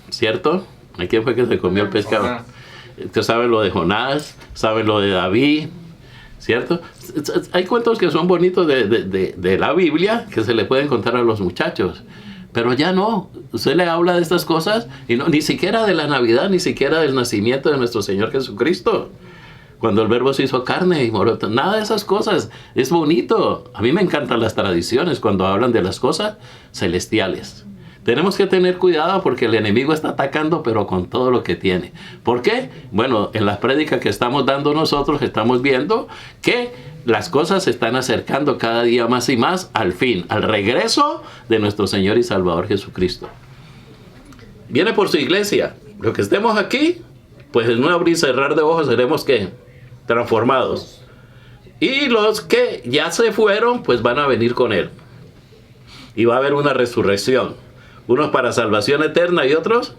¿cierto? ¿A quién fue que se comió el pescado? Tú sabes lo de Jonás, sabes lo de David, ¿cierto? Hay cuentos que son bonitos de la Biblia que se le pueden contar a los muchachos. Pero ya no, usted le habla de estas cosas y no, ni siquiera de la Navidad, ni siquiera del nacimiento de nuestro Señor Jesucristo. Cuando el Verbo se hizo carne y moró, nada de esas cosas. Es bonito. A mí me encantan las tradiciones cuando hablan de las cosas celestiales. Tenemos que tener cuidado porque el enemigo está atacando, pero con todo lo que tiene. ¿Por qué? Bueno, en las prédicas que estamos dando nosotros, estamos viendo que las cosas se están acercando cada día más y más al fin, al regreso de nuestro Señor y Salvador Jesucristo. Viene por su iglesia. Los que estemos aquí, pues en un abrir y cerrar de ojos seremos ¿qué? Transformados. Y los que ya se fueron, pues van a venir con Él. Y va a haber una resurrección. Unos para salvación eterna y otros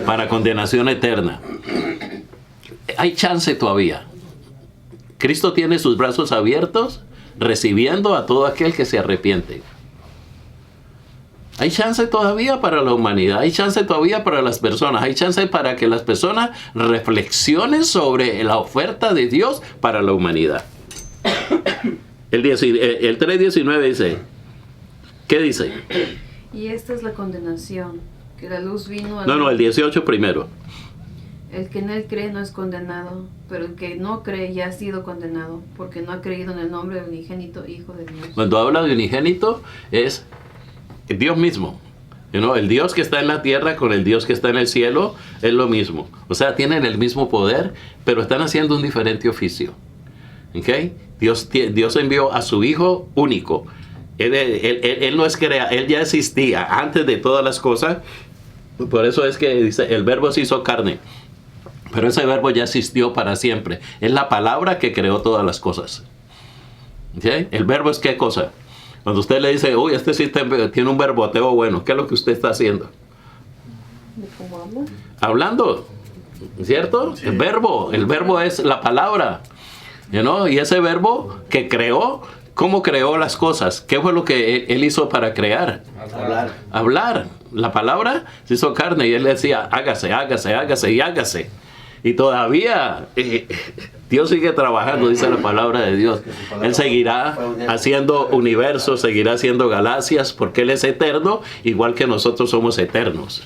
para condenación eterna. Hay chance todavía. Cristo tiene sus brazos abiertos, recibiendo a todo aquel que se arrepiente. Hay chance todavía para la humanidad, hay chance todavía para las personas, hay chance para que las personas reflexionen sobre la oferta de Dios para la humanidad. El 3:19 dice, ¿qué dice? Y esta es la condenación, que la luz vino a... No, el 18 primero. El que en él cree no es condenado, pero el que no cree ya ha sido condenado, porque no ha creído en el nombre del unigénito Hijo de Dios. Cuando habla de unigénito, es Dios mismo. El Dios que está en la tierra con el Dios que está en el cielo es lo mismo. O sea, tienen el mismo poder, pero están haciendo un diferente oficio. ¿Okay? Dios envió a su Hijo único. Él no es él ya existía antes de todas las cosas. Por eso es que dice, el Verbo se hizo carne. Pero ese verbo ya existió para siempre. Es la palabra que creó todas las cosas. ¿Sí? El verbo es ¿qué cosa? Cuando usted le dice, uy, este sistema tiene un verboteo bueno, ¿qué es lo que usted está haciendo? Hablando, ¿cierto? Sí. El verbo es la palabra, ¿no? Y ese verbo que creó, ¿cómo creó las cosas? ¿Qué fue lo que él hizo para crear? Hablar. La palabra se hizo carne y él decía, hágase, hágase, hágase y hágase. Y todavía Dios sigue trabajando, dice la palabra de Dios. Él seguirá haciendo universos, seguirá haciendo galaxias, porque Él es eterno, igual que nosotros somos eternos.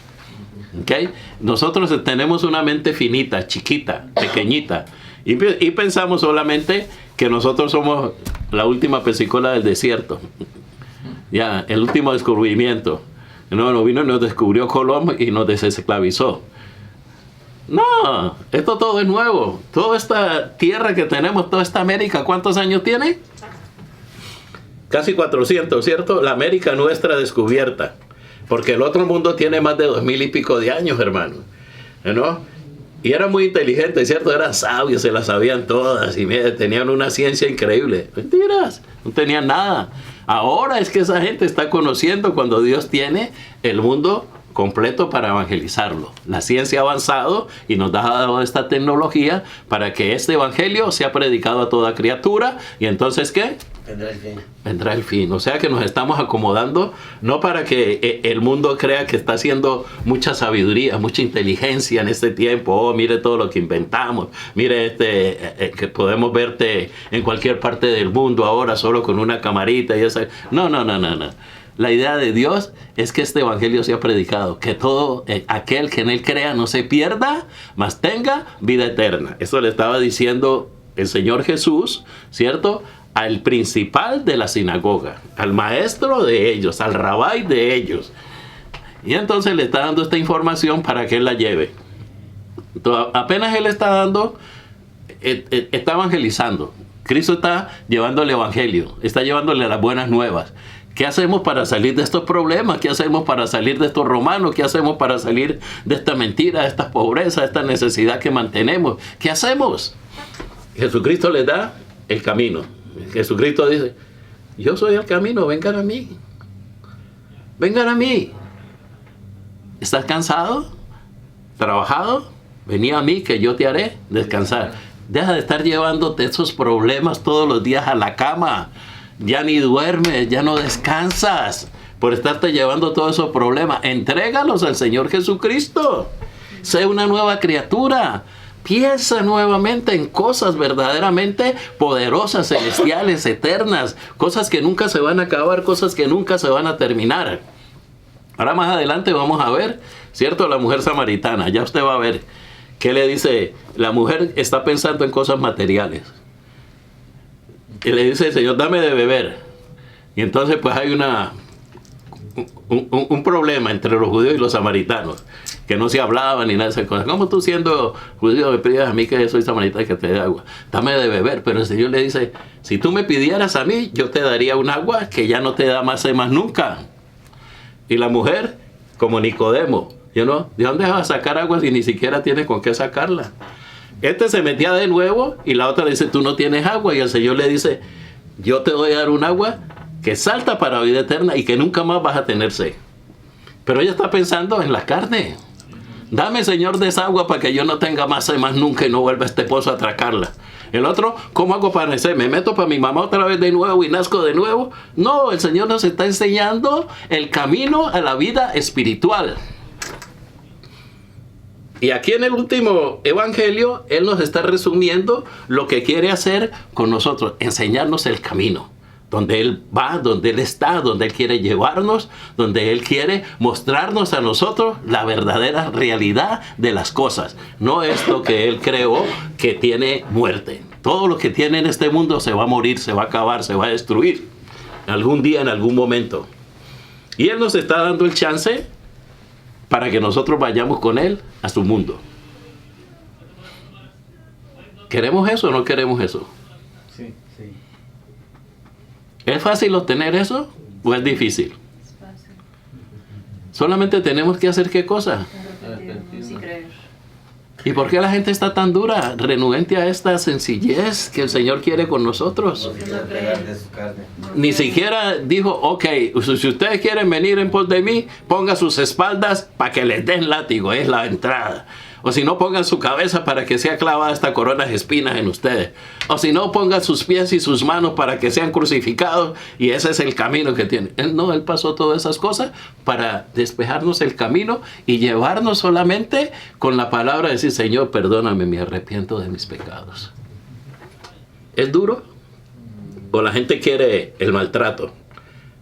¿Okay? Nosotros tenemos una mente finita, chiquita, pequeñita, y pensamos solamente que nosotros somos la última pesicola del desierto. Ya, el último descubrimiento. No, vino y nos descubrió Colón y nos desesclavizó. No, esto todo es nuevo. Toda esta tierra que tenemos, toda esta América, ¿cuántos años tiene? Casi 400, ¿cierto? La América nuestra descubierta. Porque el otro mundo tiene más de 2000 y pico de años, hermano. ¿No? Y eran muy inteligentes, ¿cierto? Eran sabios, se las sabían todas. Y tenían una ciencia increíble. Mentiras, no tenían nada. Ahora es que esa gente está conociendo cuando Dios tiene el mundo completo para evangelizarlo. La ciencia ha avanzado y nos ha dado esta tecnología para que este evangelio sea predicado a toda criatura. Y entonces, ¿qué? Vendrá el fin. Vendrá el fin. O sea que nos estamos acomodando, no para que el mundo crea que está haciendo mucha sabiduría, mucha inteligencia en este tiempo. Oh, mire todo lo que inventamos. Mire que podemos verte en cualquier parte del mundo ahora solo con una camarita y esa. No. La idea de Dios es que este evangelio sea predicado, que todo aquel que en él crea no se pierda, mas tenga vida eterna. Eso le estaba diciendo el Señor Jesús, ¿cierto? Al principal de la sinagoga, al maestro de ellos, al rabí de ellos. Y entonces le está dando esta información para que él la lleve. Entonces, apenas él está evangelizando. Cristo está llevando el evangelio, está llevándole las buenas nuevas. ¿Qué hacemos para salir de estos problemas? ¿Qué hacemos para salir de estos romanos? ¿Qué hacemos para salir de esta mentira, de esta pobreza, de esta necesidad que mantenemos? ¿Qué hacemos? Jesucristo les da el camino. Jesucristo dice, yo soy el camino, vengan a mí. Vengan a mí. ¿Estás cansado? ¿Trabajado? Vení a mí que yo te haré descansar. Deja de estar llevándote esos problemas todos los días a la cama. Ya ni duermes, ya no descansas por estarte llevando todos esos problemas. Entrégalos al Señor Jesucristo. Sé una nueva criatura. Piensa nuevamente en cosas verdaderamente poderosas, celestiales, eternas. Cosas que nunca se van a acabar, cosas que nunca se van a terminar. Ahora más adelante vamos a ver, ¿cierto? La mujer samaritana. Ya usted va a ver qué le dice. La mujer está pensando en cosas materiales. Y le dice, Señor, dame de beber. Y entonces pues hay un problema entre los judíos y los samaritanos, que no se hablaban ni nada de esas cosas. ¿Cómo tú siendo judío me pides a mí que soy samaritano que te dé agua? Dame de beber. Pero el Señor le dice, si tú me pidieras a mí, yo te daría un agua que ya no te da más sed más nunca. Y la mujer, como Nicodemo, ¿de dónde vas a sacar agua si ni siquiera tienes con qué sacarla? Este se metía de nuevo y la otra le dice, tú no tienes agua. Y el Señor le dice, yo te voy a dar un agua que salta para vida eterna y que nunca más vas a tener sed. Pero ella está pensando en la carne. Dame, Señor, de esa agua para que yo no tenga más sed más nunca y no vuelva este pozo a atracarla. El otro, ¿cómo hago para nacer? ¿Me meto para mi mamá otra vez de nuevo y nazco de nuevo? No, el Señor nos está enseñando el camino a la vida espiritual. Y aquí en el último evangelio, Él nos está resumiendo lo que quiere hacer con nosotros, enseñarnos el camino, donde Él va, donde Él está, donde Él quiere llevarnos, donde Él quiere mostrarnos a nosotros la verdadera realidad de las cosas. No esto que Él creó que tiene muerte. Todo lo que tiene en este mundo se va a morir, se va a acabar, se va a destruir. Algún día, en algún momento. Y Él nos está dando el chance para que nosotros vayamos con Él a su mundo. ¿Queremos eso o no queremos eso? Sí. ¿Es fácil obtener eso o es difícil? Es fácil. Solamente tenemos que hacer ¿qué cosa? Arrepentirnos y creer. ¿Y por qué la gente está tan dura, renuente a esta sencillez que el Señor quiere con nosotros? No quiere pegar de su carne. Ni siquiera dijo, ok, si ustedes quieren venir en pos de mí, pongan sus espaldas para que les den látigo, es la entrada. O si no, pongan su cabeza para que sea clavada esta corona de espinas en ustedes. O si no, pongan sus pies y sus manos para que sean crucificados. Y ese es el camino que tiene. Él pasó todas esas cosas para despejarnos el camino y llevarnos solamente con la palabra de decir, Señor, perdóname, me arrepiento de mis pecados. ¿Es duro? ¿O la gente quiere el maltrato?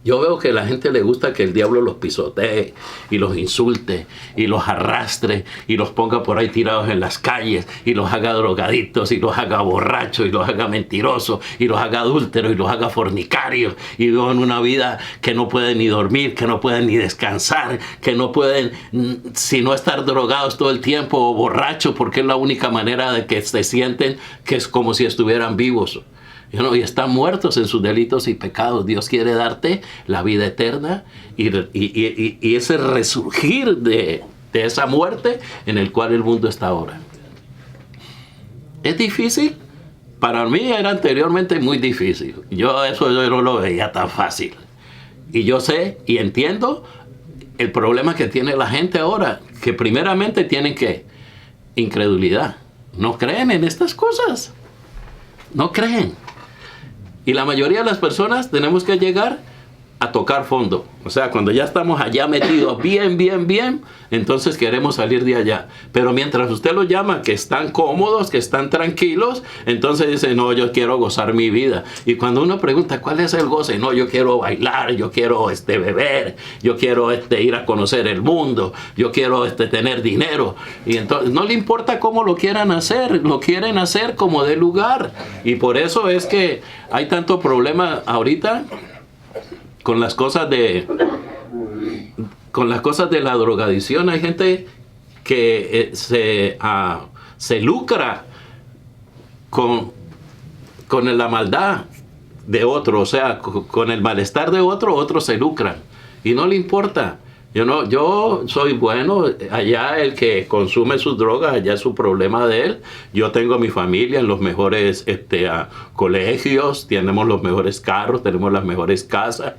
Yo veo que a la gente le gusta que el diablo los pisotee y los insulte y los arrastre y los ponga por ahí tirados en las calles y los haga drogadictos y los haga borrachos y los haga mentirosos y los haga adúlteros y los haga fornicarios y vivan una vida que no pueden ni dormir, que no pueden ni descansar, que no pueden sino estar drogados todo el tiempo o borrachos porque es la única manera de que se sienten que es como si estuvieran vivos. Y están muertos en sus delitos y pecados. Dios quiere darte la vida eterna y ese resurgir de esa muerte en el cual el mundo está ahora. ¿Es difícil? Para mí era anteriormente muy difícil. Yo no lo veía tan fácil. Y yo sé y entiendo el problema que tiene la gente ahora, que primeramente tienen que incredulidad. No creen en estas cosas. No creen. Y la mayoría de las personas tenemos que llegar a tocar fondo. O sea, cuando ya estamos allá metidos bien, entonces queremos salir de allá. Pero mientras usted los llama, que están cómodos, que están tranquilos, entonces dice, no, yo quiero gozar mi vida. Y cuando uno pregunta, ¿cuál es el goce? No, yo quiero bailar, yo quiero beber, yo quiero ir a conocer el mundo, yo quiero tener dinero. Y entonces no le importa cómo lo quieran hacer, lo quieren hacer como de lugar. Y por eso es que hay tanto problema ahorita con las cosas de la drogadicción. Hay gente que se lucra con la maldad de otro, o sea, con el malestar de otro, otros se lucran y no le importa. Yo soy bueno, allá el que consume sus drogas, allá es su problema de él. Yo tengo mi familia en los mejores colegios, tenemos los mejores carros, tenemos las mejores casas,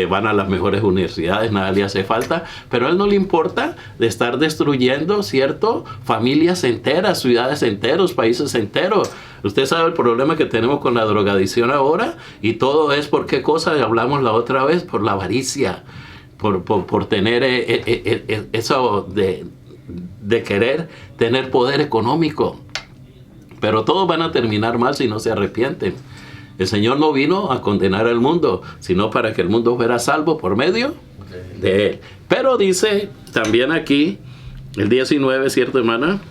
van a las mejores universidades, nada le hace falta. Pero a él no le importa de estar destruyendo, ¿cierto? Familias enteras, ciudades enteros, países enteros. Usted sabe el problema que tenemos con la drogadicción ahora y todo es por qué cosa, hablamos la otra vez, por la avaricia. Por tener eso de querer tener poder económico. Pero todos van a terminar mal si no se arrepienten. El Señor no vino a condenar al mundo, sino para que el mundo fuera salvo por medio de Él. Pero dice también aquí, el 19, ¿cierto, hermana?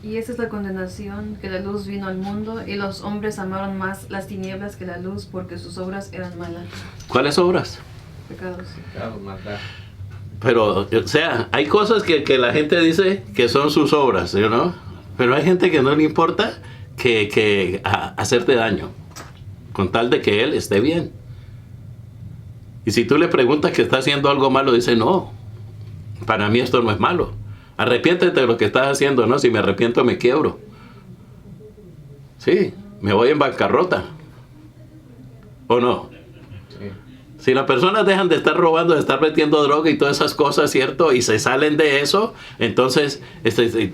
Y esa es la condenación, que la luz vino al mundo y los hombres amaron más las tinieblas que la luz porque sus obras eran malas. ¿Cuáles obras? Pecados. Pecado, maldad. Pero, o sea, hay cosas que la gente dice que son sus obras, ¿no? Pero hay gente que no le importa que hacerte daño, con tal de que él esté bien. Y si tú le preguntas que está haciendo algo malo, dice, no, para mí esto no es malo. Arrepiéntete de lo que estás haciendo, ¿no? Si me arrepiento me quiebro. Sí, me voy en bancarrota. ¿O no? Sí. Si las personas dejan de estar robando, de estar metiendo droga y todas esas cosas, ¿cierto? Y se salen de eso, entonces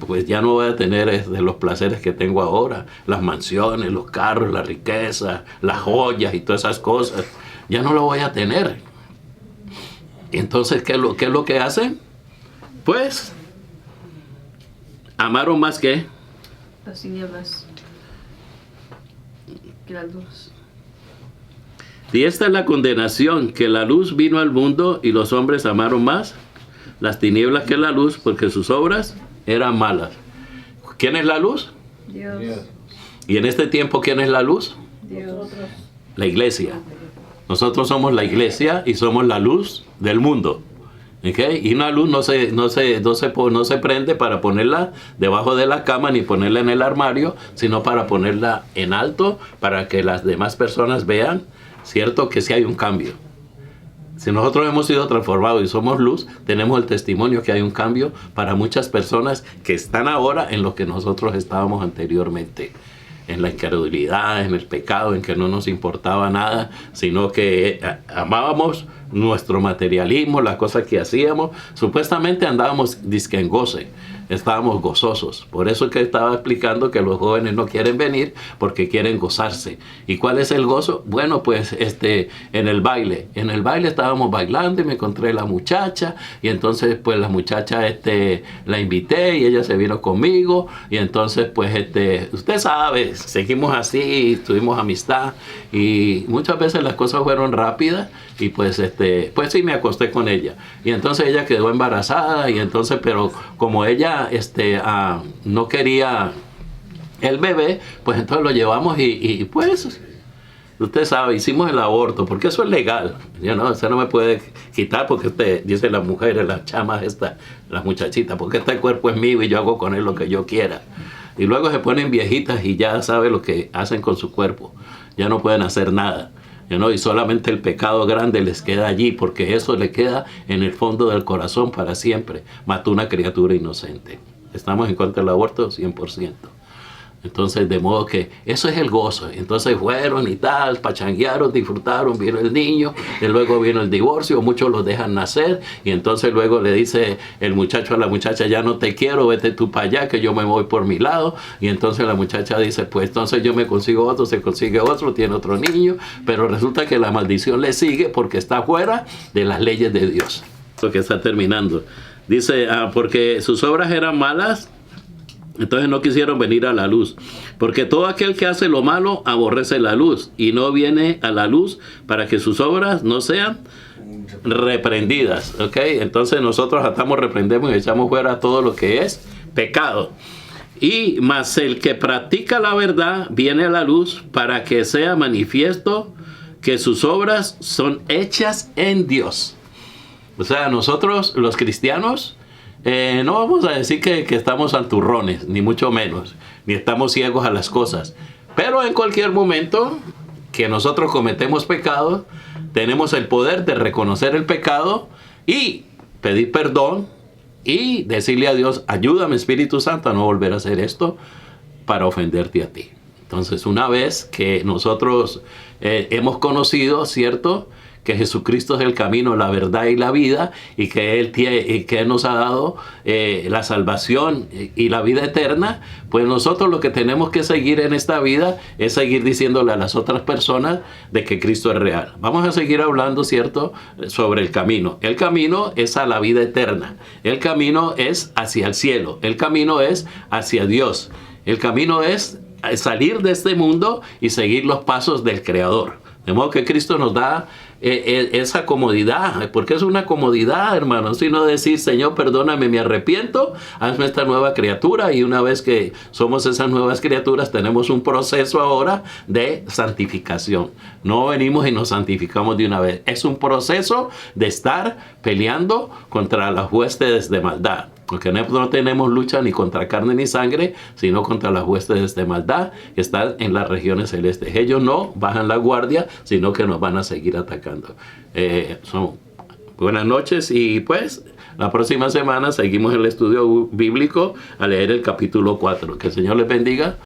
pues ya no voy a tener los placeres que tengo ahora. Las mansiones, los carros, la riqueza, las joyas y todas esas cosas. Ya no lo voy a tener. Entonces, ¿qué es lo que hacen? Pues amaron más que Las tinieblas que la luz. y esta es la condenación, que la luz vino al mundo y los hombres amaron más las tinieblas que la luz, porque sus obras eran malas. ¿Quién es la luz? Dios. Y en este tiempo, ¿quién es la luz? Dios. La iglesia. Nosotros somos la iglesia y somos la luz del mundo. ¿Okay? Y una luz no se prende para ponerla debajo de la cama ni ponerla en el armario, sino para ponerla en alto para que las demás personas vean, ¿cierto? Que sí hay un cambio. Si nosotros hemos sido transformados y somos luz, tenemos el testimonio que hay un cambio para muchas personas que están ahora en lo que nosotros estábamos anteriormente. En la incredulidad, en el pecado, en que no nos importaba nada, sino que amábamos nuestro materialismo, las cosas que hacíamos. Supuestamente andábamos dizque en goce, estábamos gozosos. Por eso es que estaba explicando que los jóvenes no quieren venir porque quieren gozarse. ¿Y cuál es el gozo? Bueno, pues en el baile. En el baile estábamos bailando y me encontré la muchacha y entonces pues la muchacha la invité y ella se vino conmigo y entonces pues usted sabe, seguimos así, tuvimos amistad y muchas veces las cosas fueron rápidas y pues sí me acosté con ella y entonces ella quedó embarazada y entonces pero como ella no quería el bebé, pues entonces lo llevamos y pues usted sabe, hicimos el aborto, porque eso es legal. Eso no me puede quitar porque dice las mujeres, las chamas las muchachitas, porque este cuerpo es mío y yo hago con él lo que yo quiera. Y luego se ponen viejitas y ya sabe lo que hacen con su cuerpo. Ya no pueden hacer nada. Y solamente el pecado grande les queda allí, porque eso le queda en el fondo del corazón para siempre. Mató una criatura inocente. Estamos en contra del aborto 100%. Entonces, de modo que eso es el gozo. Entonces fueron y tal, pachanguearon, disfrutaron, vino el niño, y luego vino el divorcio, muchos los dejan nacer, y entonces luego le dice el muchacho a la muchacha, ya no te quiero, vete tú para allá, que yo me voy por mi lado, y entonces la muchacha dice, pues entonces yo me consigo otro, se consigue otro, tiene otro niño, pero resulta que la maldición le sigue porque está fuera de las leyes de Dios. Lo que está terminando. Dice, porque sus obras eran malas, entonces no quisieron venir a la luz, porque todo aquel que hace lo malo aborrece la luz y no viene a la luz para que sus obras no sean reprendidas. ¿Ok? Entonces nosotros atamos, reprendemos y echamos fuera todo lo que es pecado. Y más el que practica la verdad viene a la luz para que sea manifiesto que sus obras son hechas en Dios. O sea, nosotros los cristianos no vamos a decir que estamos santurrones, ni mucho menos, ni estamos ciegos a las cosas. Pero en cualquier momento que nosotros cometemos pecado, tenemos el poder de reconocer el pecado y pedir perdón y decirle a Dios, ayúdame Espíritu Santo a no volver a hacer esto para ofenderte a ti. Entonces, una vez que nosotros hemos conocido, ¿cierto?, que Jesucristo es el camino, la verdad y la vida, y que Él nos ha dado la salvación y la vida eterna, pues nosotros lo que tenemos que seguir en esta vida es seguir diciéndole a las otras personas de que Cristo es real. Vamos a seguir hablando, ¿cierto?, sobre el camino. El camino es a la vida eterna. El camino es hacia el cielo. El camino es hacia Dios. El camino es salir de este mundo y seguir los pasos del Creador. De modo que Cristo nos da esa comodidad, porque es una comodidad, hermanos, sino decir, Señor, perdóname, me arrepiento, hazme esta nueva criatura, y una vez que somos esas nuevas criaturas, tenemos un proceso ahora de santificación. No venimos y nos santificamos de una vez, es un proceso de estar peleando contra las huestes de maldad. Porque no tenemos lucha ni contra carne ni sangre, sino contra las huestes de maldad que están en las regiones celestes. Ellos no bajan la guardia, sino que nos van a seguir atacando. Buenas noches, y pues la próxima semana seguimos el estudio bíblico a leer el capítulo 4. Que el Señor les bendiga.